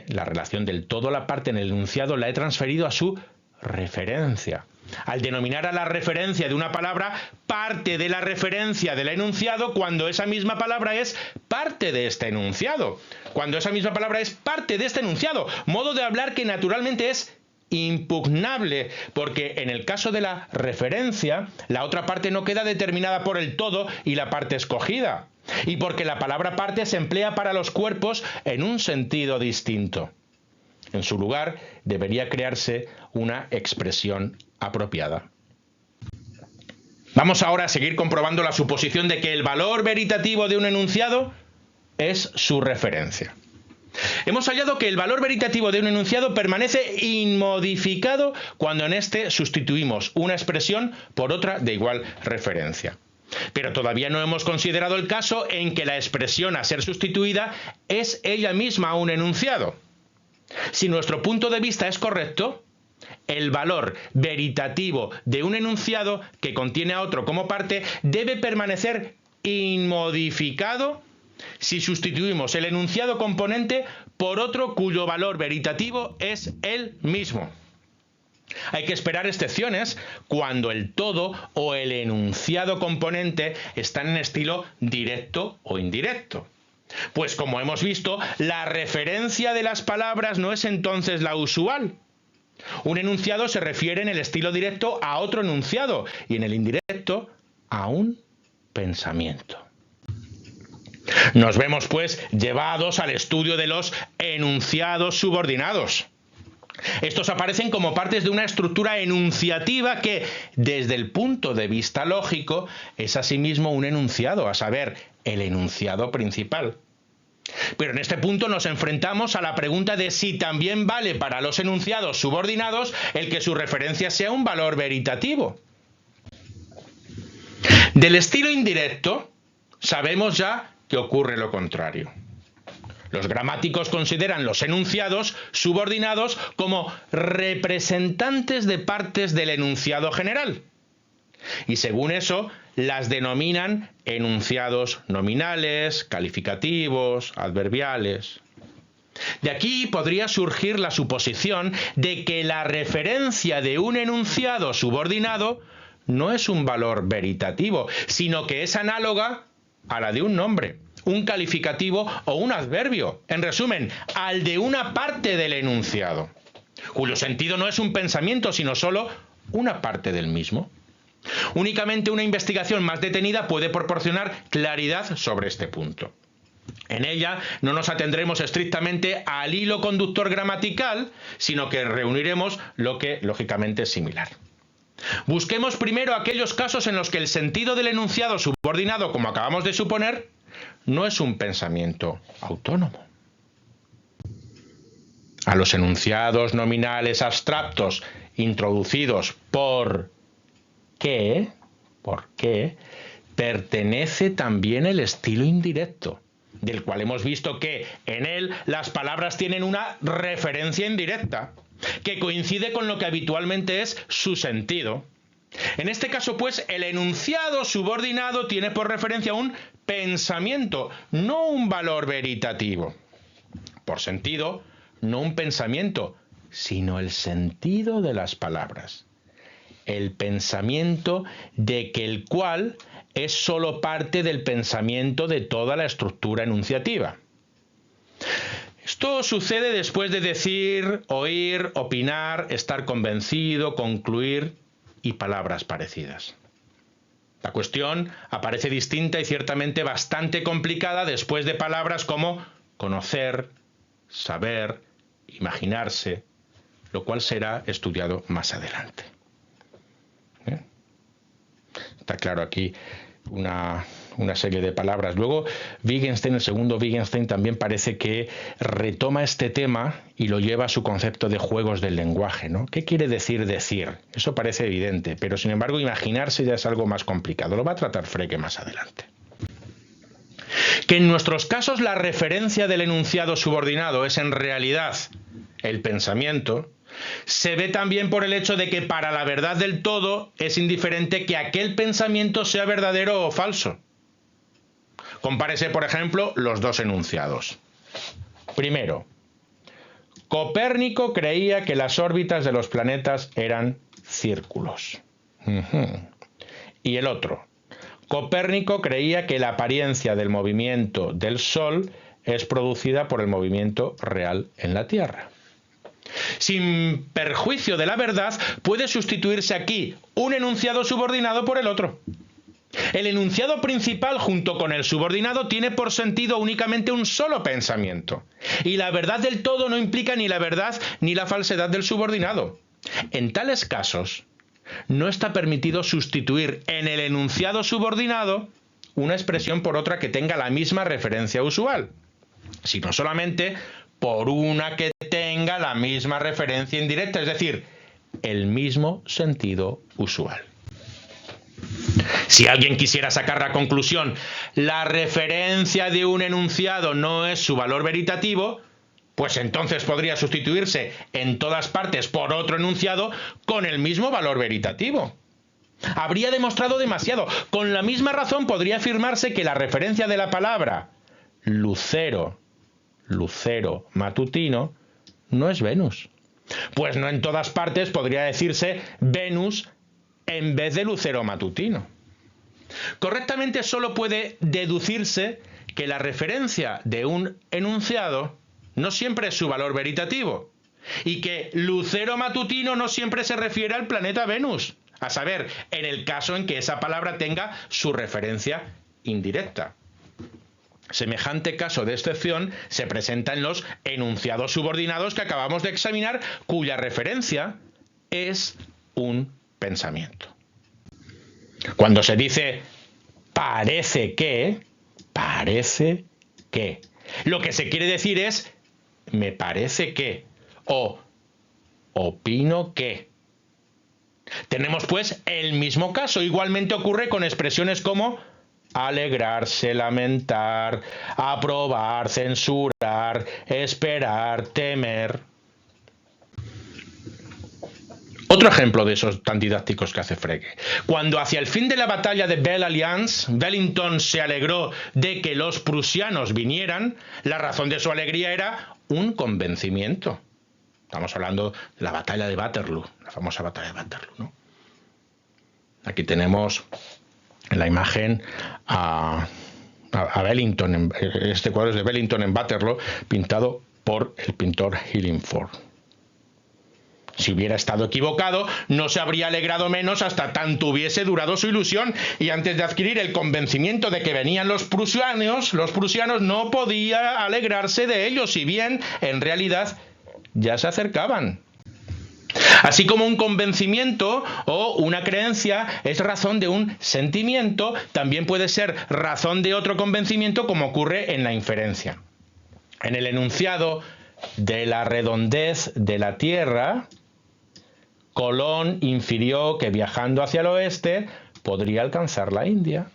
Speaker 1: La relación del todo a la parte en el enunciado la he transferido a su referencia. Al denominar a la referencia de una palabra parte de la referencia del enunciado cuando esa misma palabra es parte de este enunciado. Cuando esa misma palabra es parte de este enunciado. Modo de hablar que naturalmente es impugnable, porque en el caso de la referencia, la otra parte no queda determinada por el todo y la parte escogida. Y porque la palabra parte se emplea para los cuerpos en un sentido distinto. En su lugar, debería crearse una expresión apropiada. Vamos ahora a seguir comprobando la suposición de que el valor veritativo de un enunciado es su referencia. Hemos hallado que el valor veritativo de un enunciado permanece inmodificado cuando en este sustituimos una expresión por otra de igual referencia. Pero todavía no hemos considerado el caso en que la expresión a ser sustituida es ella misma un enunciado. Si nuestro punto de vista es correcto, el valor veritativo de un enunciado que contiene a otro como parte debe permanecer inmodificado si sustituimos el enunciado componente por otro cuyo valor veritativo es el mismo. Hay que esperar excepciones cuando el todo o el enunciado componente están en estilo directo o indirecto. Pues como hemos visto, la referencia de las palabras no es entonces la usual. Un enunciado se refiere en el estilo directo a otro enunciado y en el indirecto a un pensamiento. Nos vemos, pues, llevados al estudio de los enunciados subordinados. Estos aparecen como partes de una estructura enunciativa que, desde el punto de vista lógico, es asimismo un enunciado, a saber, el enunciado principal. Pero en este punto nos enfrentamos a la pregunta de si también vale para los enunciados subordinados el que su referencia sea un valor veritativo. Del estilo indirecto, sabemos ya que ocurre lo contrario. Los gramáticos consideran los enunciados subordinados como representantes de partes del enunciado general. Y según eso, las denominan enunciados nominales, calificativos, adverbiales. De aquí podría surgir la suposición de que la referencia de un enunciado subordinado no es un valor veritativo, sino que es análoga a la de un nombre, un calificativo o un adverbio. En resumen, al de una parte del enunciado, cuyo sentido no es un pensamiento, sino solo una parte del mismo. Únicamente una investigación más detenida puede proporcionar claridad sobre este punto. En ella no nos atendremos estrictamente al hilo conductor gramatical, sino que reuniremos lo que lógicamente es similar. Busquemos primero aquellos casos en los que el sentido del enunciado subordinado, como acabamos de suponer, no es un pensamiento autónomo. A los enunciados nominales abstractos introducidos por qué pertenece también el estilo indirecto, del cual hemos visto que en él las palabras tienen una referencia indirecta, que coincide con lo que habitualmente es su sentido. En este caso, pues, el enunciado subordinado tiene por referencia un pensamiento, no un valor veritativo. Por sentido, no un pensamiento, sino el sentido de las palabras. El pensamiento de que el cual es sólo parte del pensamiento de toda la estructura enunciativa. Esto sucede después de decir, oír, opinar, estar convencido, concluir y palabras parecidas. La cuestión aparece distinta y ciertamente bastante complicada después de palabras como conocer, saber, imaginarse, lo cual será estudiado más adelante. Está claro aquí una serie de palabras. Luego, Wittgenstein, el segundo Wittgenstein, también parece que retoma este tema y lo lleva a su concepto de juegos del lenguaje, ¿no? ¿Qué quiere decir decir? Eso parece evidente, pero sin embargo imaginarse ya es algo más complicado. Lo va a tratar Frege más adelante. Que en nuestros casos la referencia del enunciado subordinado es en realidad el pensamiento, se ve también por el hecho de que para la verdad del todo es indiferente que aquel pensamiento sea verdadero o falso. Compárese, por ejemplo, los dos enunciados. Primero, Copérnico creía que las órbitas de los planetas eran círculos. Y el otro. Copérnico creía que la apariencia del movimiento del Sol es producida por el movimiento real en la Tierra. Sin perjuicio de la verdad, puede sustituirse aquí un enunciado subordinado por el otro. El enunciado principal junto con el subordinado tiene por sentido únicamente un solo pensamiento. Y la verdad del todo no implica ni la verdad ni la falsedad del subordinado. En tales casos, no está permitido sustituir en el enunciado subordinado una expresión por otra que tenga la misma referencia usual, sino solamente por una que tenga la misma referencia indirecta, es decir, el mismo sentido usual. Si alguien quisiera sacar la conclusión, la referencia de un enunciado no es su valor veritativo, pues entonces podría sustituirse en todas partes por otro enunciado con el mismo valor veritativo. Habría demostrado demasiado. Con la misma razón podría afirmarse que la referencia de la palabra lucero matutino, no es Venus. Pues no en todas partes podría decirse Venus en vez de lucero matutino. Correctamente solo puede deducirse que la referencia de un enunciado no siempre es su valor veritativo y que lucero matutino no siempre se refiere al planeta Venus, a saber, en el caso en que esa palabra tenga su referencia indirecta. Semejante caso de excepción se presenta en los enunciados subordinados que acabamos de examinar, cuya referencia es un pensamiento. Cuando se dice parece que, lo que se quiere decir es me parece que o opino que. Tenemos pues el mismo caso. Igualmente ocurre con expresiones como alegrarse, lamentar, aprobar, censurar, esperar, temer. Otro ejemplo de esos tan didácticos que hace Frege. Cuando hacia el fin de la batalla de Belle Alliance, Wellington se alegró de que los prusianos vinieran, la razón de su alegría era un convencimiento. Estamos hablando de la batalla de Waterloo, la famosa batalla de Waterloo, ¿no? Aquí tenemos en la imagen a Wellington, este cuadro es de Wellington en Waterloo, pintado por el pintor Hillingford. Si hubiera estado equivocado, no se habría alegrado menos hasta tanto hubiese durado su ilusión, y antes de adquirir el convencimiento de que venían los prusianos no podía alegrarse de ellos, si bien, en realidad, ya se acercaban. Así como un convencimiento o una creencia es razón de un sentimiento, también puede ser razón de otro convencimiento, como ocurre en la inferencia. En el enunciado de la redondez de la Tierra, Colón infirió que viajando hacia el oeste podría alcanzar la India.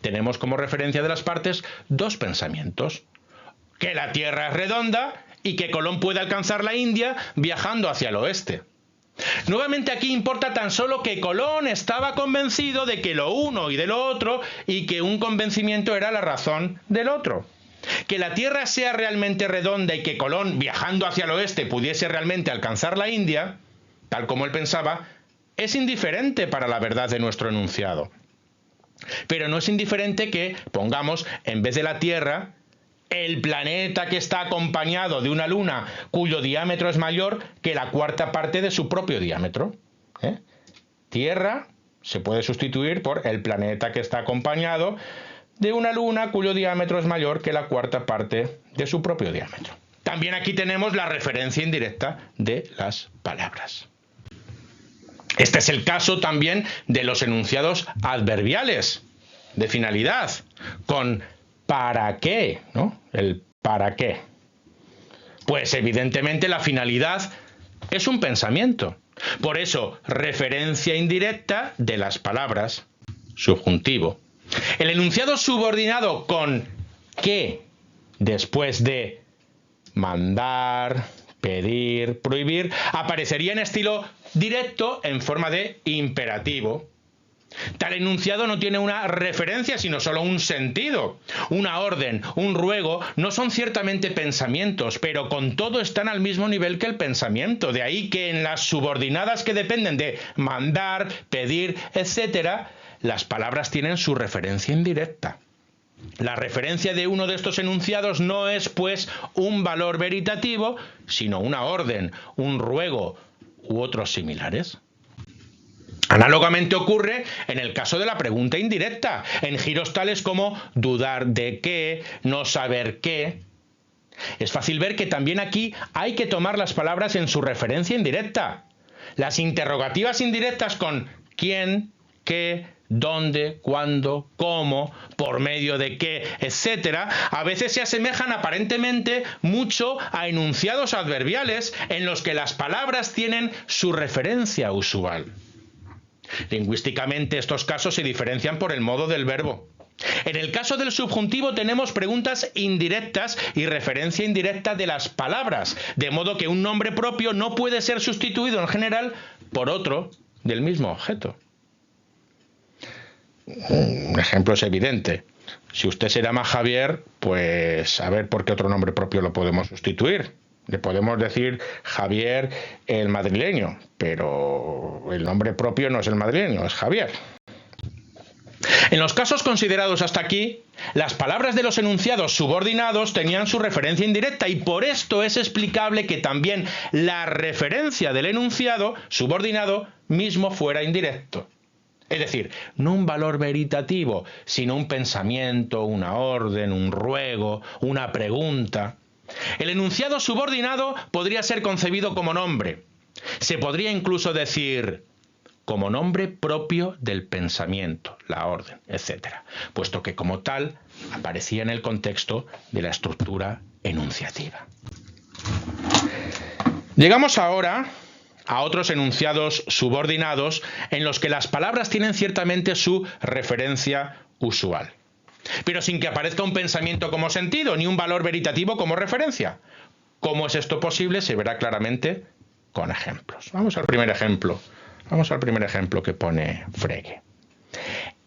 Speaker 1: Tenemos como referencia de las partes dos pensamientos: que la Tierra es redonda y que Colón puede alcanzar la India viajando hacia el oeste. Nuevamente aquí importa tan solo que Colón estaba convencido de que lo uno y de lo otro, y que un convencimiento era la razón del otro. Que la Tierra sea realmente redonda y que Colón, viajando hacia el oeste, pudiese realmente alcanzar la India, tal como él pensaba, es indiferente para la verdad de nuestro enunciado. Pero no es indiferente que pongamos, en vez de la Tierra, el planeta que está acompañado de una luna cuyo diámetro es mayor que la cuarta parte de su propio diámetro. Tierra se puede sustituir por el planeta que está acompañado de una luna cuyo diámetro es mayor que la cuarta parte de su propio diámetro. También aquí tenemos la referencia indirecta de las palabras. Este es el caso también de los enunciados adverbiales de finalidad, con ¿para qué? ¿No? El ¿para qué? Pues evidentemente la finalidad es un pensamiento. Por eso, referencia indirecta de las palabras, subjuntivo. El enunciado subordinado con ¿qué? Después de mandar, pedir, prohibir, aparecería en estilo directo en forma de imperativo. Tal enunciado no tiene una referencia, sino solo un sentido. Una orden, un ruego, no son ciertamente pensamientos, pero con todo están al mismo nivel que el pensamiento. De ahí que en las subordinadas que dependen de mandar, pedir, etc., las palabras tienen su referencia indirecta. La referencia de uno de estos enunciados no es, pues, un valor veritativo, sino una orden, un ruego u otros similares. Análogamente ocurre en el caso de la pregunta indirecta, en giros tales como dudar de qué, no saber qué. Es fácil ver que también aquí hay que tomar las palabras en su referencia indirecta. Las interrogativas indirectas con quién, qué, dónde, cuándo, cómo, por medio de qué, etc., a veces se asemejan aparentemente mucho a enunciados adverbiales en los que las palabras tienen su referencia usual. Lingüísticamente estos casos se diferencian por el modo del verbo. En el caso del subjuntivo tenemos preguntas indirectas y referencia indirecta de las palabras, de modo que un nombre propio no puede ser sustituido en general por otro del mismo objeto. Un ejemplo es evidente. Si usted se llama Javier, pues a ver por qué otro nombre propio lo podemos sustituir. Le podemos decir Javier el madrileño, pero el nombre propio no es el madrileño, es Javier. En los casos considerados hasta aquí, las palabras de los enunciados subordinados tenían su referencia indirecta y por esto es explicable que también la referencia del enunciado subordinado mismo fuera indirecto. Es decir, no un valor veritativo, sino un pensamiento, una orden, un ruego, una pregunta. El enunciado subordinado podría ser concebido como nombre. Se podría incluso decir como nombre propio del pensamiento, la orden, etc., puesto que como tal aparecía en el contexto de la estructura enunciativa. Llegamos ahora a otros enunciados subordinados en los que las palabras tienen ciertamente su referencia usual, pero sin que aparezca un pensamiento como sentido ni un valor veritativo como referencia. ¿Cómo es esto posible? Se verá claramente con ejemplos. Vamos al primer ejemplo que pone Frege.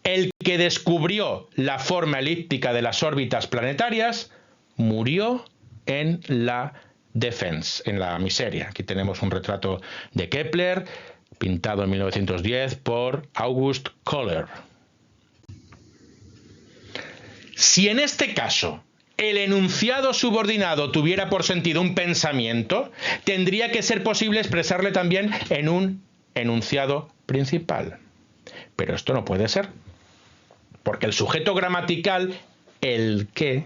Speaker 1: El que descubrió la forma elíptica de las órbitas planetarias murió en la Defense, en la miseria. Aquí tenemos un retrato de Kepler, pintado en 1910 por August Kohler. Si en este caso el enunciado subordinado tuviera por sentido un pensamiento, tendría que ser posible expresarle también en un enunciado principal. Pero esto no puede ser, porque el sujeto gramatical, el que,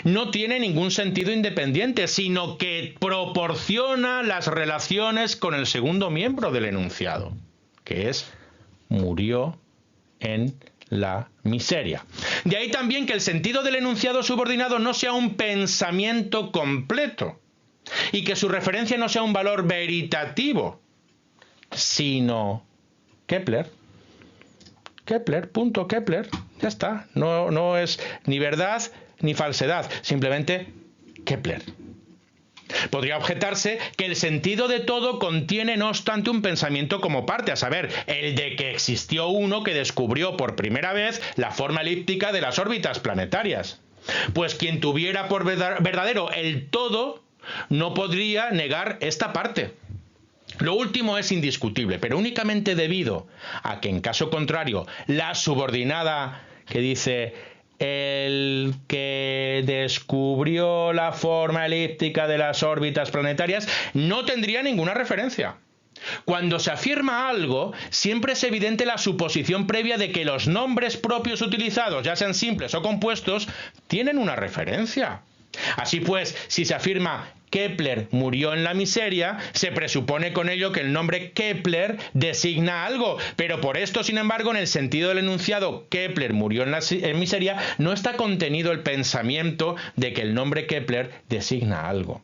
Speaker 1: no tiene ningún sentido independiente, sino que proporciona las relaciones con el segundo miembro del enunciado, que es murió en la miseria. De ahí también que el sentido del enunciado subordinado no sea un pensamiento completo y que su referencia no sea un valor veritativo, sino Kepler. Kepler, punto Kepler, ya está. No es ni verdad ni falsedad, simplemente Kepler. Podría objetarse que el sentido de todo contiene, no obstante, un pensamiento como parte, a saber, el de que existió uno que descubrió por primera vez la forma elíptica de las órbitas planetarias. Pues quien tuviera por verdadero el todo no podría negar esta parte. Lo último es indiscutible, pero únicamente debido a que, en caso contrario, la subordinada que dice el que descubrió la forma elíptica de las órbitas planetarias no tendría ninguna referencia. Cuando se afirma algo, siempre es evidente la suposición previa de que los nombres propios utilizados, ya sean simples o compuestos, tienen una referencia. Así pues, si se afirma Kepler murió en la miseria, se presupone con ello que el nombre Kepler designa algo, pero por esto, sin embargo, en el sentido del enunciado Kepler murió en la miseria, no está contenido el pensamiento de que el nombre Kepler designa algo.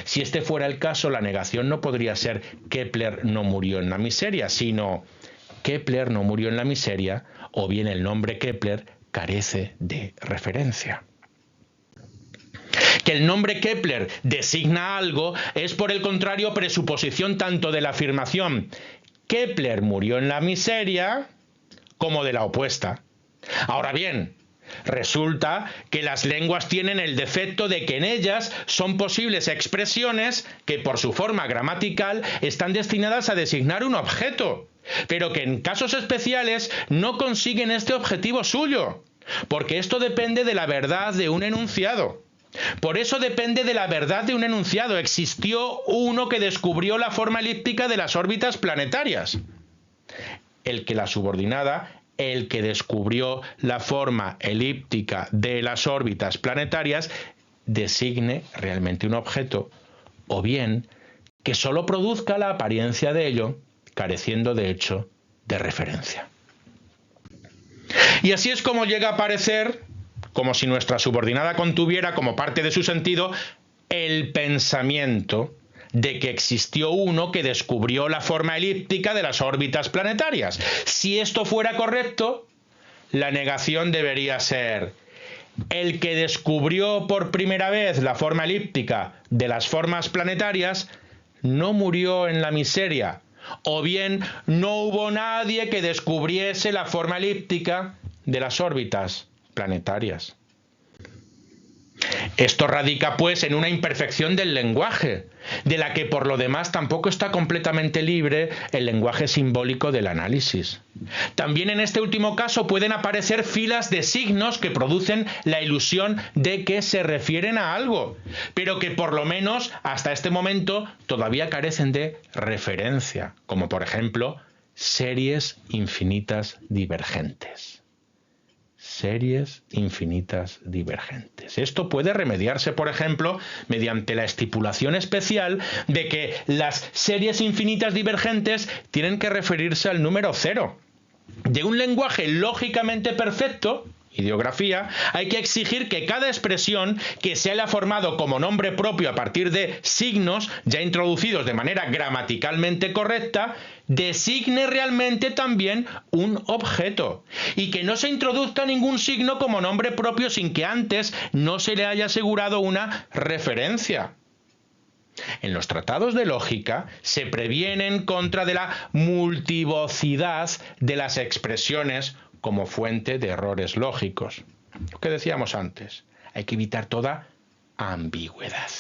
Speaker 1: Si este fuera el caso, la negación no podría ser Kepler no murió en la miseria, sino Kepler no murió en la miseria, o bien el nombre Kepler carece de referencia. Que el nombre Kepler designa algo es, por el contrario, presuposición tanto de la afirmación Kepler murió en la miseria como de la opuesta. Ahora bien, resulta que las lenguas tienen el defecto de que en ellas son posibles expresiones que por su forma gramatical están destinadas a designar un objeto, pero que en casos especiales no consiguen este objetivo suyo, porque esto depende de la verdad de un enunciado. Por eso depende de la verdad de un enunciado. Existió uno que descubrió la forma elíptica de las órbitas planetarias. El que la subordinada, el que descubrió la forma elíptica de las órbitas planetarias, designe realmente un objeto, o bien que solo produzca la apariencia de ello, careciendo de hecho de referencia. Y así es como llega a aparecer, como si nuestra subordinada contuviera como parte de su sentido el pensamiento de que existió uno que descubrió la forma elíptica de las órbitas planetarias. Si esto fuera correcto, la negación debería ser: el que descubrió por primera vez la forma elíptica de las formas planetarias no murió en la miseria, o bien no hubo nadie que descubriese la forma elíptica de las órbitas planetarias. Esto radica, pues, en una imperfección del lenguaje, de la que por lo demás tampoco está completamente libre el lenguaje simbólico del análisis. También en este último caso pueden aparecer filas de signos que producen la ilusión de que se refieren a algo, pero que por lo menos hasta este momento todavía carecen de referencia, como por ejemplo series infinitas divergentes. Series infinitas divergentes. Esto puede remediarse, por ejemplo, mediante la estipulación especial de que las series infinitas divergentes tienen que referirse al número 0. De un lenguaje lógicamente perfecto, ideografía, hay que exigir que cada expresión que se haya formado como nombre propio a partir de signos ya introducidos de manera gramaticalmente correcta, designe realmente también un objeto, y que no se introduzca ningún signo como nombre propio sin que antes no se le haya asegurado una referencia. En los tratados de lógica se previenen contra de la multivocidad de las expresiones como fuente de errores lógicos. Lo que decíamos antes, hay que evitar toda ambigüedad.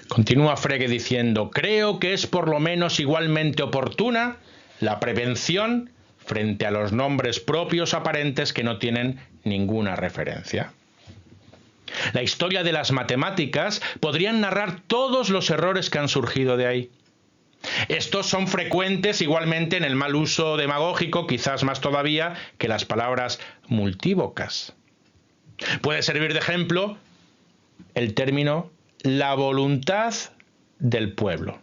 Speaker 1: Continúa Frege diciendo: creo que es por lo menos igualmente oportuna la prevención frente a los nombres propios aparentes que no tienen ninguna referencia. La historia de las matemáticas podrían narrar todos los errores que han surgido de ahí. Estos son frecuentes igualmente en el mal uso demagógico, quizás más todavía que las palabras multívocas. Puede servir de ejemplo el término la voluntad del pueblo.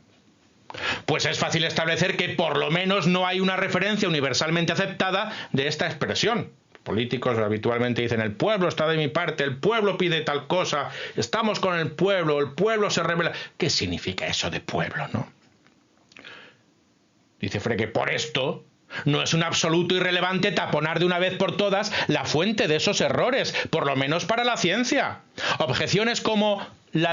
Speaker 1: Pues es fácil establecer que por lo menos no hay una referencia universalmente aceptada de esta expresión. Políticos habitualmente dicen: el pueblo está de mi parte, el pueblo pide tal cosa, estamos con el pueblo se revela. ¿Qué significa eso de pueblo, no? Dice Frege: por esto no es un absoluto irrelevante taponar de una vez por todas la fuente de esos errores, por lo menos para la ciencia. Objeciones como la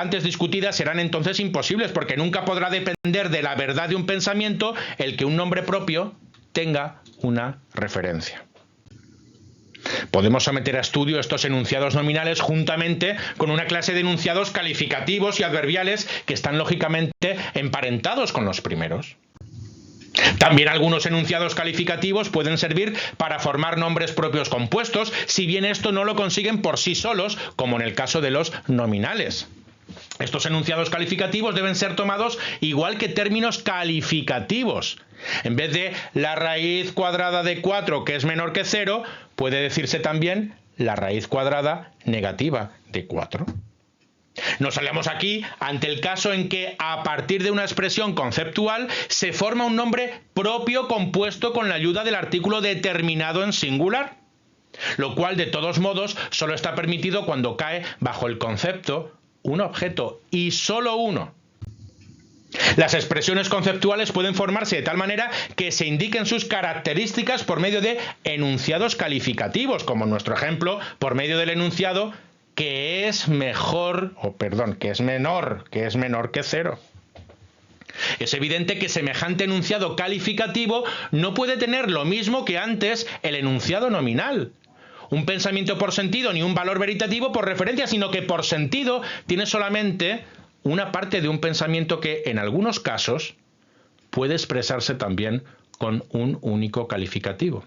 Speaker 1: antes discutida serán entonces imposibles, porque nunca podrá depender de la verdad de un pensamiento el que un nombre propio tenga una referencia. Podemos someter a estudio estos enunciados nominales juntamente con una clase de enunciados calificativos y adverbiales que están lógicamente emparentados con los primeros. También algunos enunciados calificativos pueden servir para formar nombres propios compuestos, si bien esto no lo consiguen por sí solos, como en el caso de los nominales. Estos enunciados calificativos deben ser tomados igual que términos calificativos. En vez de la raíz cuadrada de 4, que es menor que 0, puede decirse también la raíz cuadrada negativa de 4. Nos hallamos aquí ante el caso en que, a partir de una expresión conceptual, se forma un nombre propio compuesto con la ayuda del artículo determinado en singular, lo cual, de todos modos, solo está permitido cuando cae bajo el concepto un objeto, y solo uno. Las expresiones conceptuales pueden formarse de tal manera que se indiquen sus características por medio de enunciados calificativos, como en nuestro ejemplo, por medio del enunciado que es menor que 0. Es evidente que semejante enunciado calificativo no puede tener lo mismo que antes el enunciado nominal. Un pensamiento por sentido ni un valor veritativo por referencia, sino que por sentido tiene solamente una parte de un pensamiento que, en algunos casos, puede expresarse también con un único calificativo.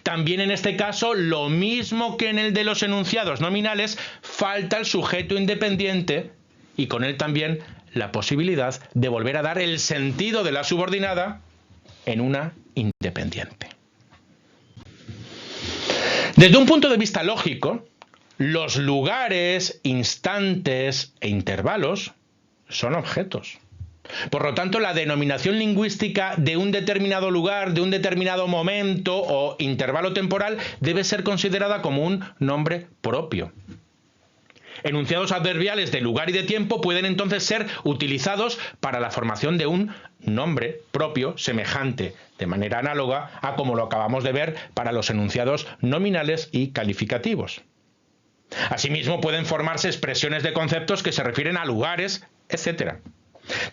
Speaker 1: También en este caso, lo mismo que en el de los enunciados nominales, falta el sujeto independiente y con él también la posibilidad de volver a dar el sentido de la subordinada en una independiente. Desde un punto de vista lógico, los lugares, instantes e intervalos son objetos. Por lo tanto, la denominación lingüística de un determinado lugar, de un determinado momento o intervalo temporal debe ser considerada como un nombre propio. Enunciados adverbiales de lugar y de tiempo pueden entonces ser utilizados para la formación de un nombre propio semejante, de manera análoga a como lo acabamos de ver para los enunciados nominales y calificativos. Asimismo, pueden formarse expresiones de conceptos que se refieren a lugares, etc.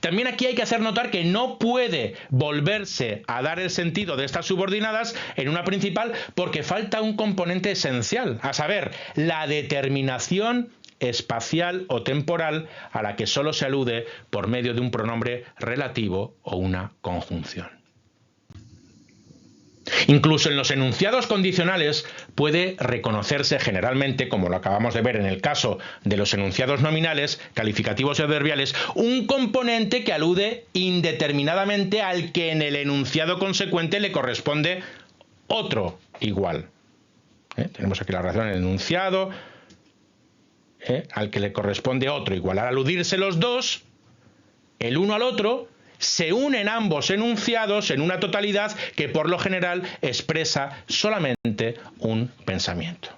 Speaker 1: También aquí hay que hacer notar que no puede volverse a dar el sentido de estas subordinadas en una principal porque falta un componente esencial, a saber, la determinación espacial o temporal a la que solo se alude por medio de un pronombre relativo o una conjunción. Incluso en los enunciados condicionales puede reconocerse generalmente, como lo acabamos de ver en el caso de los enunciados nominales, calificativos y adverbiales, un componente que alude indeterminadamente al que en el enunciado consecuente le corresponde otro igual. Tenemos aquí la relación en el enunciado, al que le corresponde otro igual. Al aludirse los dos, el uno al otro, se unen ambos enunciados en una totalidad que por lo general expresa solamente un pensamiento.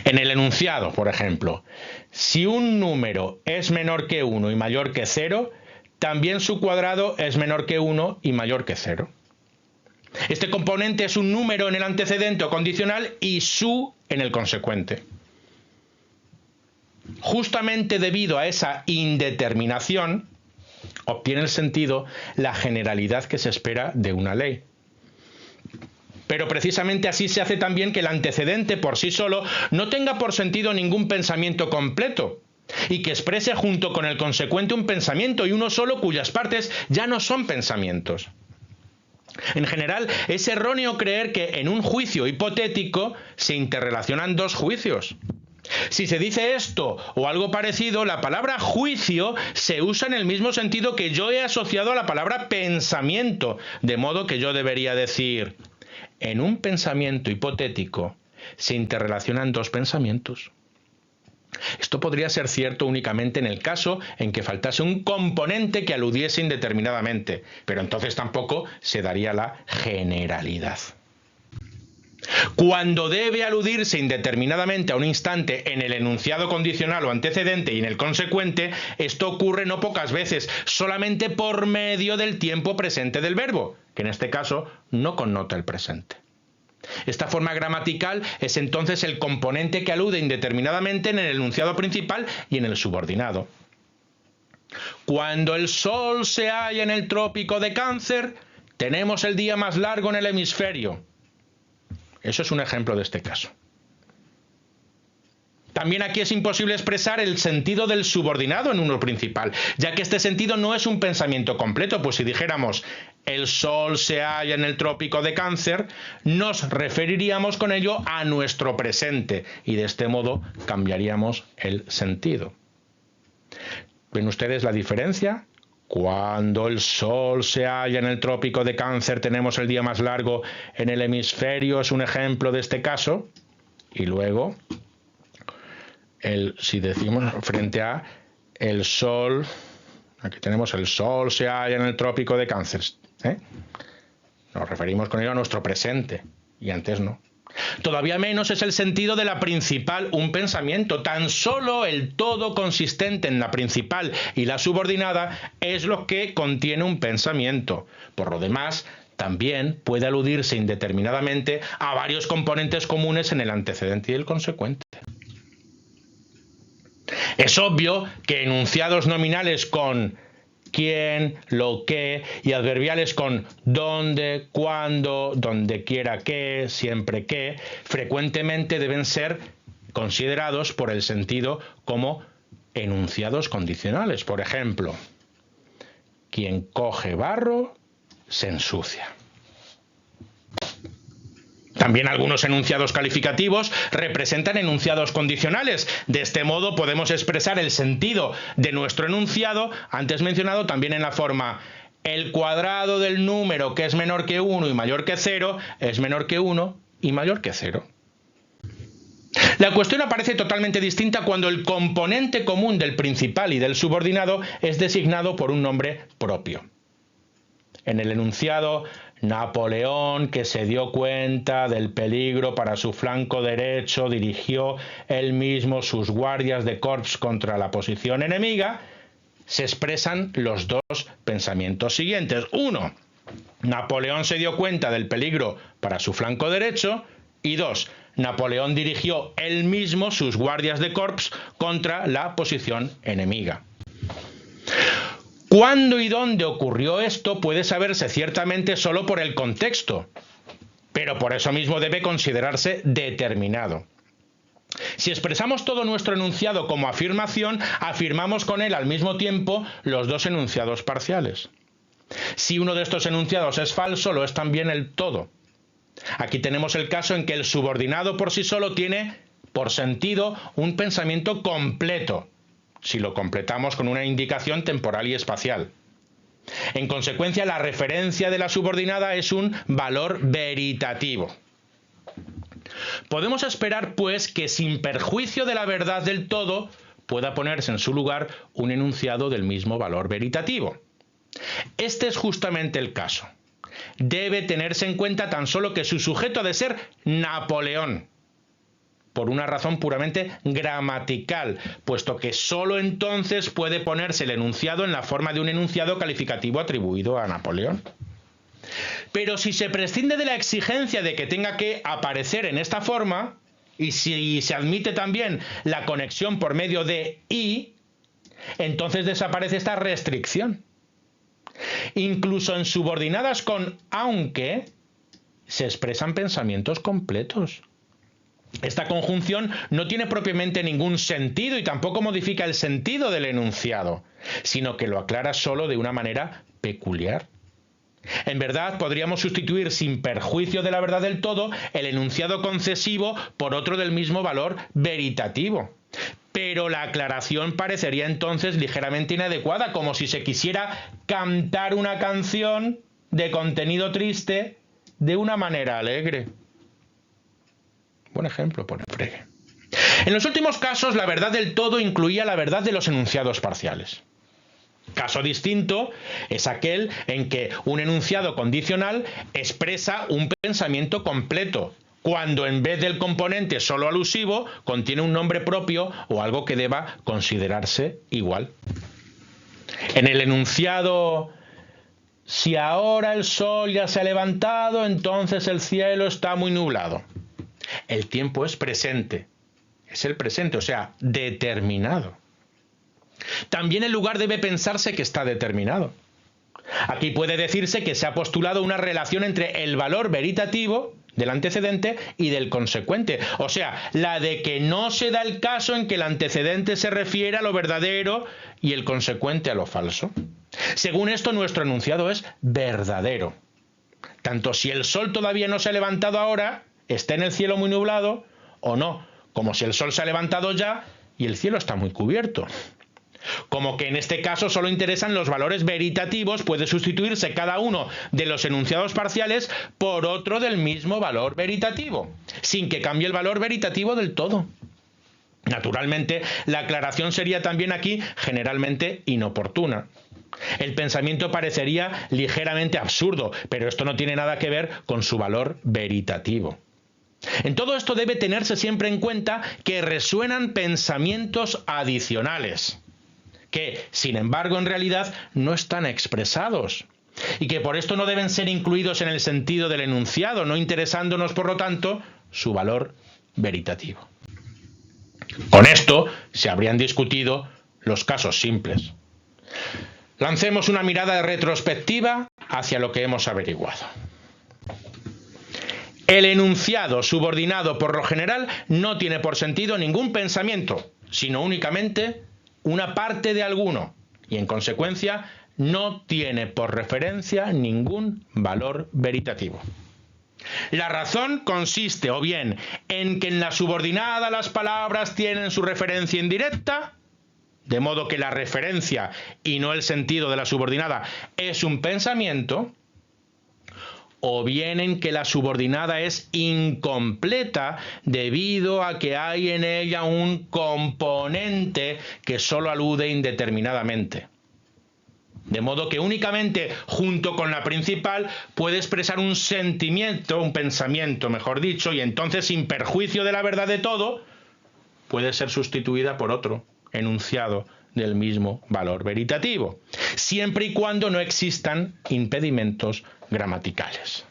Speaker 1: En el enunciado, por ejemplo, si un número es menor que 1 y mayor que 0, también su cuadrado es menor que 1 y mayor que 0. Este componente es un número en el antecedente o condicional y su en el consecuente. Justamente debido a esa indeterminación, obtiene el sentido la generalidad que se espera de una ley. Pero precisamente así se hace también que el antecedente por sí solo no tenga por sentido ningún pensamiento completo y que exprese junto con el consecuente un pensamiento y uno solo cuyas partes ya no son pensamientos. En general, es erróneo creer que en un juicio hipotético se interrelacionan dos juicios. Si se dice esto o algo parecido, la palabra juicio se usa en el mismo sentido que yo he asociado a la palabra pensamiento, de modo que yo debería decir, en un pensamiento hipotético se interrelacionan dos pensamientos. Esto podría ser cierto únicamente en el caso en que faltase un componente que aludiese indeterminadamente, pero entonces tampoco se daría la generalidad. Cuando debe aludirse indeterminadamente a un instante en el enunciado condicional o antecedente y en el consecuente, esto ocurre no pocas veces, solamente por medio del tiempo presente del verbo, que en este caso no connota el presente. Esta forma gramatical es entonces el componente que alude indeterminadamente en el enunciado principal y en el subordinado. Cuando el sol se halla en el trópico de Cáncer, tenemos el día más largo en el hemisferio. Eso es un ejemplo de este caso. También aquí es imposible expresar el sentido del subordinado en uno principal, ya que este sentido no es un pensamiento completo, pues si dijéramos el sol se halla en el trópico de Cáncer, nos referiríamos con ello a nuestro presente y de este modo cambiaríamos el sentido. ¿Ven ustedes la diferencia? Cuando el sol se halla en el trópico de Cáncer tenemos el día más largo en el hemisferio, es un ejemplo de este caso. Y luego, si decimos frente a el sol, aquí tenemos el sol se halla en el trópico de Cáncer. Nos referimos con ello a nuestro presente y antes no. Todavía menos es el sentido de la principal un pensamiento. Tan solo el todo consistente en la principal y la subordinada es lo que contiene un pensamiento. Por lo demás, también puede aludirse indeterminadamente a varios componentes comunes en el antecedente y el consecuente. Es obvio que enunciados nominales con quién, lo que y adverbiales con dónde, cuándo, donde quiera que, siempre que, frecuentemente deben ser considerados por el sentido como enunciados condicionales. Por ejemplo, quien coge barro se ensucia. También algunos enunciados calificativos representan enunciados condicionales. De este modo podemos expresar el sentido de nuestro enunciado, antes mencionado, también en la forma el cuadrado del número que es menor que 1 y mayor que 0 es menor que 1 y mayor que 0. La cuestión aparece totalmente distinta cuando el componente común del principal y del subordinado es designado por un nombre propio. En el enunciado Napoleón, que se dio cuenta del peligro para su flanco derecho, dirigió él mismo sus guardias de corps contra la posición enemiga, se expresan los dos pensamientos siguientes. 1. Napoleón se dio cuenta del peligro para su flanco derecho. Y 2. Napoleón dirigió él mismo sus guardias de corps contra la posición enemiga. ¿Cuándo y dónde ocurrió esto puede saberse ciertamente solo por el contexto, pero por eso mismo debe considerarse determinado. Si expresamos todo nuestro enunciado como afirmación, afirmamos con él al mismo tiempo los dos enunciados parciales. Si uno de estos enunciados es falso, lo es también el todo. Aquí tenemos el caso en que el subordinado por sí solo tiene, por sentido, un pensamiento completo, si lo completamos con una indicación temporal y espacial. En consecuencia, la referencia de la subordinada es un valor veritativo. Podemos esperar, pues, que sin perjuicio de la verdad del todo, pueda ponerse en su lugar un enunciado del mismo valor veritativo. Este es justamente el caso. Debe tenerse en cuenta tan solo que su sujeto ha de ser Napoleón, por una razón puramente gramatical, puesto que sólo entonces puede ponerse el enunciado en la forma de un enunciado calificativo atribuido a Napoleón. Pero si se prescinde de la exigencia de que tenga que aparecer en esta forma, y si se admite también la conexión por medio de y, entonces desaparece esta restricción. Incluso en subordinadas con aunque, se expresan pensamientos completos. Esta conjunción no tiene propiamente ningún sentido y tampoco modifica el sentido del enunciado, sino que lo aclara solo de una manera peculiar. En verdad, podríamos sustituir sin perjuicio de la verdad del todo el enunciado concesivo por otro del mismo valor veritativo. Pero la aclaración parecería entonces ligeramente inadecuada, como si se quisiera cantar una canción de contenido triste de una manera alegre. Buen ejemplo, pone Frege. En los últimos casos, la verdad del todo incluía la verdad de los enunciados parciales. Caso distinto es aquel en que un enunciado condicional expresa un pensamiento completo, cuando en vez del componente solo alusivo contiene un nombre propio o algo que deba considerarse igual. En el enunciado si ahora el sol ya se ha levantado, entonces el cielo está muy nublado. El tiempo es presente, es el presente, o sea, determinado. También el lugar debe pensarse que está determinado. Aquí puede decirse que se ha postulado una relación entre el valor veritativo del antecedente y del consecuente, o sea, la de que no se da el caso en que el antecedente se refiere a lo verdadero y el consecuente a lo falso. Según esto, nuestro enunciado es verdadero. Tanto si el sol todavía no se ha levantado ahora, está en el cielo muy nublado, o no, como si el sol se ha levantado ya y el cielo está muy cubierto. Como que en este caso solo interesan los valores veritativos, puede sustituirse cada uno de los enunciados parciales por otro del mismo valor veritativo, sin que cambie el valor veritativo del todo. Naturalmente, la aclaración sería también aquí generalmente inoportuna. El pensamiento parecería ligeramente absurdo, pero esto no tiene nada que ver con su valor veritativo. En todo esto debe tenerse siempre en cuenta que resuenan pensamientos adicionales, que, sin embargo, en realidad no están expresados, y que por esto no deben ser incluidos en el sentido del enunciado, no interesándonos, por lo tanto, su valor veritativo. Con esto se habrían discutido los casos simples. Lancemos una mirada retrospectiva hacia lo que hemos averiguado. El enunciado subordinado por lo general no tiene por sentido ningún pensamiento, sino únicamente una parte de alguno, y en consecuencia no tiene por referencia ningún valor veritativo. La razón consiste o bien en que en la subordinada las palabras tienen su referencia indirecta, de modo que la referencia y no el sentido de la subordinada es un pensamiento, o bien en que la subordinada es incompleta debido a que hay en ella un componente que solo alude indeterminadamente. De modo que únicamente junto con la principal puede expresar un sentimiento, un pensamiento, mejor dicho, y entonces sin perjuicio de la verdad de todo, puede ser sustituida por otro enunciado del mismo valor veritativo, siempre y cuando no existan impedimentos gramaticales.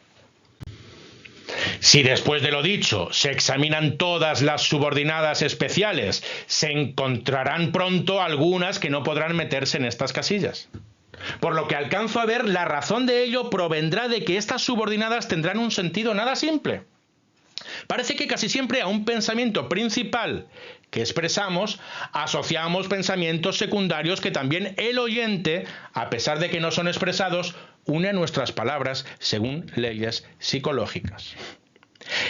Speaker 1: Si después de lo dicho se examinan todas las subordinadas especiales, se encontrarán pronto algunas que no podrán meterse en estas casillas. Por lo que alcanzo a ver, la razón de ello provendrá de que estas subordinadas tendrán un sentido nada simple. Parece que casi siempre a un pensamiento principal que expresamos asociamos pensamientos secundarios que también el oyente, a pesar de que no son expresados, une a nuestras palabras según leyes psicológicas.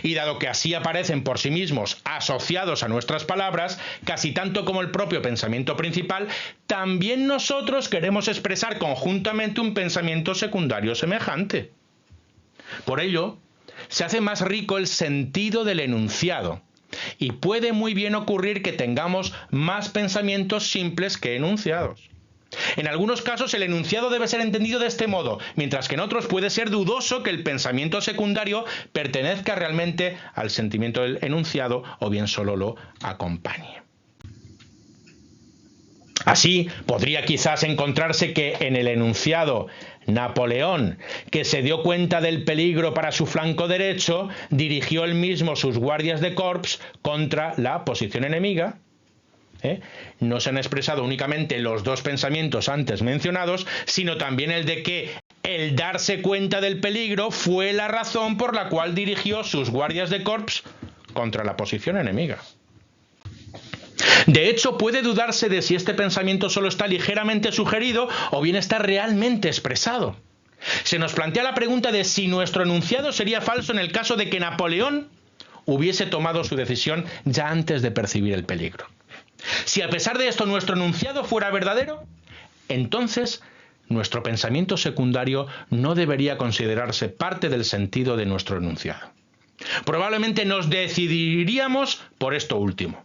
Speaker 1: Y dado que así aparecen por sí mismos asociados a nuestras palabras, casi tanto como el propio pensamiento principal, también nosotros queremos expresar conjuntamente un pensamiento secundario semejante. Por ello, se hace más rico el sentido del enunciado, y puede muy bien ocurrir que tengamos más pensamientos simples que enunciados. En algunos casos el enunciado debe ser entendido de este modo, mientras que en otros puede ser dudoso que el pensamiento secundario pertenezca realmente al sentimiento del enunciado o bien solo lo acompañe. Así, podría quizás encontrarse que en el enunciado Napoleón, que se dio cuenta del peligro para su flanco derecho, dirigió él mismo sus guardias de corps contra la posición enemiga. No se han expresado únicamente los dos pensamientos antes mencionados, sino también el de que el darse cuenta del peligro fue la razón por la cual dirigió sus guardias de corps contra la posición enemiga. De hecho, puede dudarse de si este pensamiento solo está ligeramente sugerido o bien está realmente expresado. Se nos plantea la pregunta de si nuestro enunciado sería falso en el caso de que Napoleón hubiese tomado su decisión ya antes de percibir el peligro. Si a pesar de esto nuestro enunciado fuera verdadero, entonces nuestro pensamiento secundario no debería considerarse parte del sentido de nuestro enunciado. Probablemente nos decidiríamos por esto último.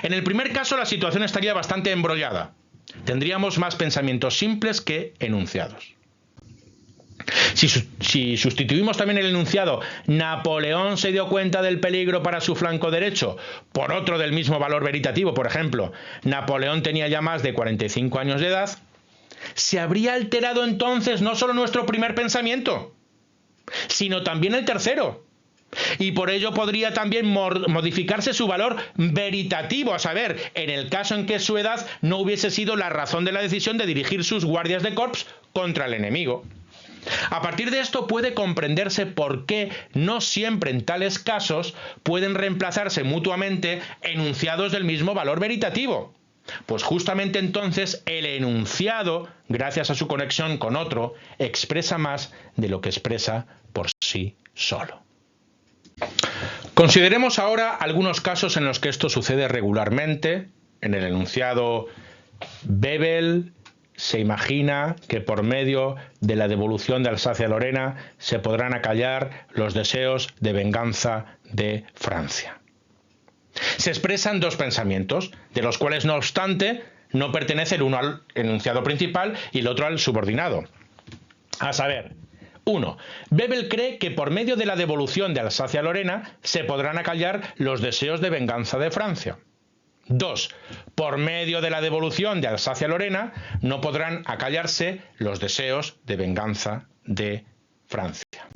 Speaker 1: En el primer caso la situación estaría bastante embrollada. Tendríamos más pensamientos simples que enunciados. Si sustituimos también el enunciado Napoleón se dio cuenta del peligro para su flanco derecho por otro del mismo valor veritativo, por ejemplo, Napoleón tenía ya más de 45 años de edad, se habría alterado entonces no solo nuestro primer pensamiento, sino también el tercero. Y por ello podría también modificarse su valor veritativo, a saber, en el caso en que su edad no hubiese sido la razón de la decisión de dirigir sus guardias de corps contra el enemigo. A partir de esto puede comprenderse por qué no siempre en tales casos pueden reemplazarse mutuamente enunciados del mismo valor veritativo. Pues justamente entonces el enunciado, gracias a su conexión con otro, expresa más de lo que expresa por sí solo. Consideremos ahora algunos casos en los que esto sucede regularmente. En el enunciado Bebel se imagina que por medio de la devolución de Alsacia-Lorena se podrán acallar los deseos de venganza de Francia. Se expresan dos pensamientos, de los cuales no obstante no pertenece el uno al enunciado principal y el otro al subordinado. A saber, 1. Bebel cree que por medio de la devolución de Alsacia-Lorena se podrán acallar los deseos de venganza de Francia. 2. Por medio de la devolución de Alsacia-Lorena no podrán acallarse los deseos de venganza de Francia.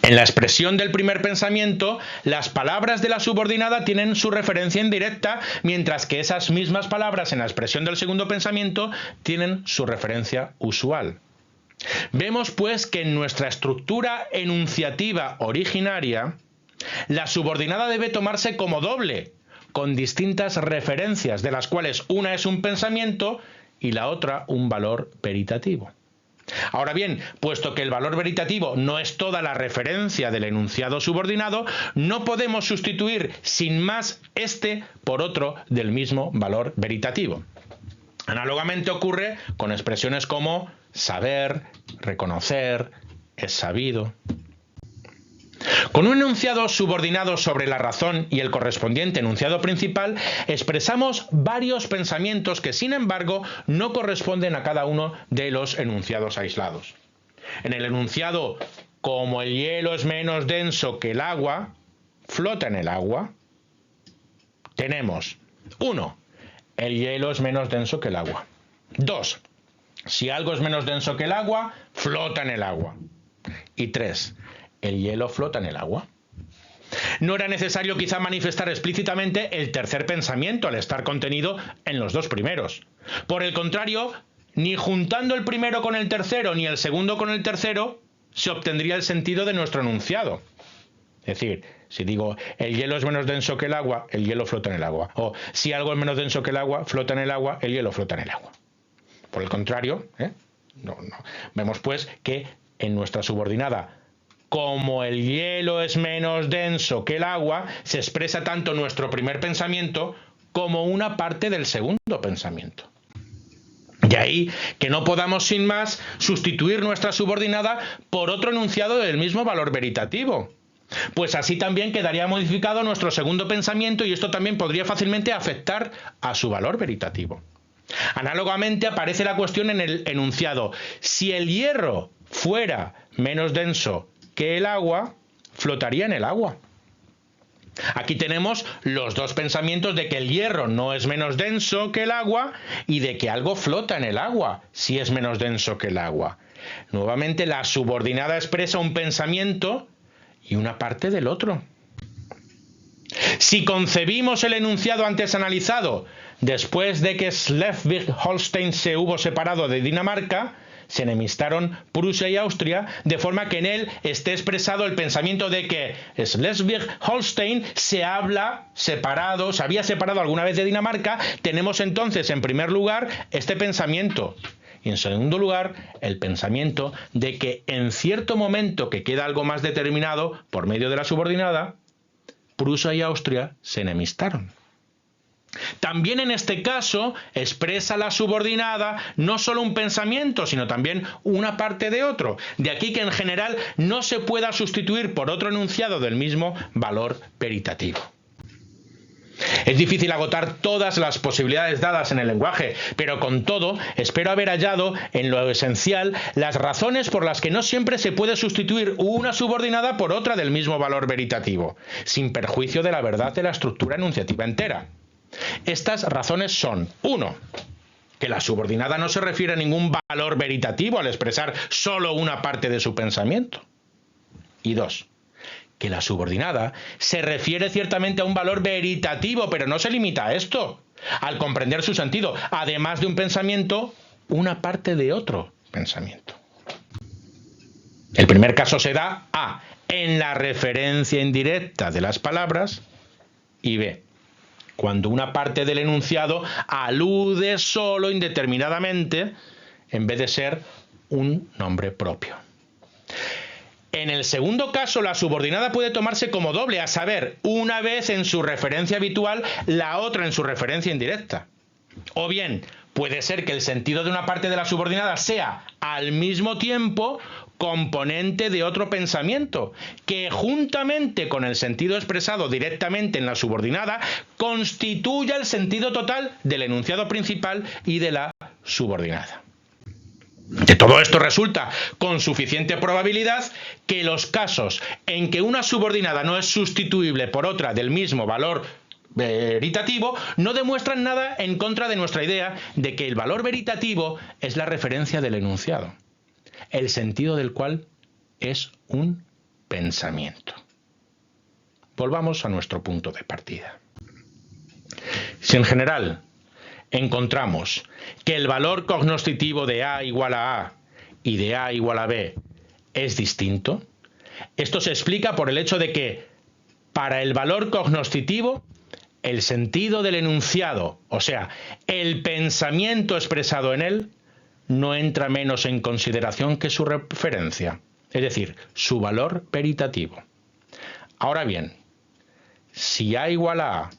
Speaker 1: En la expresión del primer pensamiento, las palabras de la subordinada tienen su referencia indirecta, mientras que esas mismas palabras en la expresión del segundo pensamiento tienen su referencia usual. Vemos pues que en nuestra estructura enunciativa originaria, la subordinada debe tomarse como doble, con distintas referencias, de las cuales una es un pensamiento y la otra un valor veritativo. Ahora bien, puesto que el valor veritativo no es toda la referencia del enunciado subordinado, no podemos sustituir sin más este por otro del mismo valor veritativo. Análogamente ocurre con expresiones como saber, reconocer, es sabido. Con un enunciado subordinado sobre la razón y el correspondiente enunciado principal, expresamos varios pensamientos que, sin embargo, no corresponden a cada uno de los enunciados aislados. En el enunciado, como el hielo es menos denso que el agua, flota en el agua, tenemos 1. El hielo es menos denso que el agua. 2. Si algo es menos denso que el agua, flota en el agua. Y 3. El hielo flota en el agua. No era necesario quizá manifestar explícitamente el tercer pensamiento al estar contenido en los dos primeros. Por el contrario, ni juntando el primero con el tercero ni el segundo con el tercero se obtendría el sentido de nuestro enunciado. Es decir, si digo el hielo es menos denso que el agua, el hielo flota en el agua. O si algo es menos denso que el agua, flota en el agua, el hielo flota en el agua. Por el contrario, no. Vemos pues que en nuestra subordinada, como el hielo es menos denso que el agua, se expresa tanto nuestro primer pensamiento como una parte del segundo pensamiento. De ahí que no podamos sin más sustituir nuestra subordinada por otro enunciado del mismo valor veritativo. Pues así también quedaría modificado nuestro segundo pensamiento y esto también podría fácilmente afectar a su valor veritativo. Análogamente aparece la cuestión en el enunciado: si el hierro fuera menos denso que el agua, flotaría en el agua. Aquí tenemos los dos pensamientos de que el hierro no es menos denso que el agua y de que algo flota en el agua si es menos denso que el agua. Nuevamente la subordinada expresa un pensamiento y una parte del otro. Si concebimos el enunciado antes analizado, después de que Schleswig-Holstein se hubo separado de Dinamarca, se enemistaron Prusia y Austria, de forma que en él esté expresado el pensamiento de que Schleswig-Holstein se había separado alguna vez de Dinamarca. Tenemos entonces, en primer lugar, este pensamiento. Y en segundo lugar, el pensamiento de que en cierto momento que queda algo más determinado por medio de la subordinada, Prusia y Austria se enemistaron. También en este caso expresa la subordinada no solo un pensamiento, sino también una parte de otro. De aquí que en general no se pueda sustituir por otro enunciado del mismo valor veritativo. Es difícil agotar todas las posibilidades dadas en el lenguaje, pero con todo espero haber hallado en lo esencial las razones por las que no siempre se puede sustituir una subordinada por otra del mismo valor veritativo, sin perjuicio de la verdad de la estructura enunciativa entera. Estas razones son: 1. Que la subordinada no se refiere a ningún valor veritativo al expresar solo una parte de su pensamiento. Y 2. Que la subordinada se refiere ciertamente a un valor veritativo, pero no se limita a esto. Al comprender su sentido, además de un pensamiento, una parte de otro pensamiento. El primer caso se da A. en la referencia indirecta de las palabras y B. cuando una parte del enunciado alude solo indeterminadamente en vez de ser un nombre propio. En el segundo caso, la subordinada puede tomarse como doble, a saber, una vez en su referencia habitual, la otra en su referencia indirecta. O bien, puede ser que el sentido de una parte de la subordinada sea, al mismo tiempo, componente de otro pensamiento, que juntamente con el sentido expresado directamente en la subordinada, constituya el sentido total del enunciado principal y de la subordinada. De todo esto resulta con suficiente probabilidad que los casos en que una subordinada no es sustituible por otra del mismo valor veritativo no demuestran nada en contra de nuestra idea de que el valor veritativo es la referencia del enunciado, el sentido del cual es un pensamiento. Volvamos a nuestro punto de partida. Si en general encontramos que el valor cognoscitivo de A igual a A y de A igual a B es distinto, esto se explica por el hecho de que para el valor cognoscitivo el sentido del enunciado, o sea, el pensamiento expresado en él, no entra menos en consideración que su referencia, es decir, su valor veritativo. Ahora bien, si A igual a A,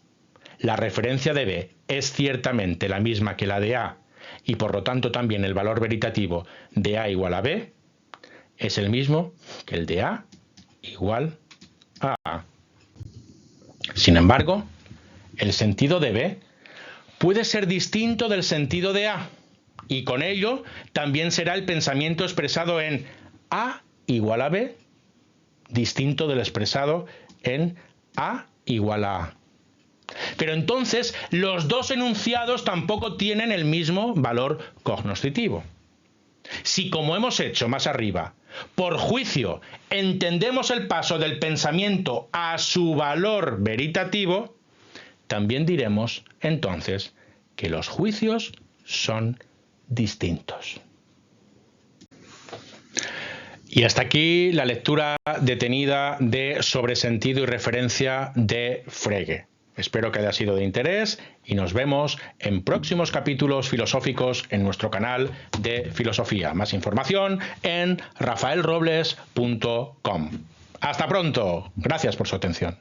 Speaker 1: la referencia de B es ciertamente la misma que la de A y por lo tanto también el valor veritativo de A igual a B es el mismo que el de A igual a A. Sin embargo, el sentido de B puede ser distinto del sentido de A y con ello también será el pensamiento expresado en A igual a B distinto del expresado en A igual a A. Pero entonces los dos enunciados tampoco tienen el mismo valor cognoscitivo. Si, como hemos hecho más arriba, por juicio entendemos el paso del pensamiento a su valor veritativo, también diremos entonces que los juicios son distintos. Y hasta aquí la lectura detenida de Sobresentido y referencia de Frege. Espero que haya sido de interés y nos vemos en próximos capítulos filosóficos en nuestro canal de filosofía. Más información en rafaelrobles.com. Hasta pronto. Gracias por su atención.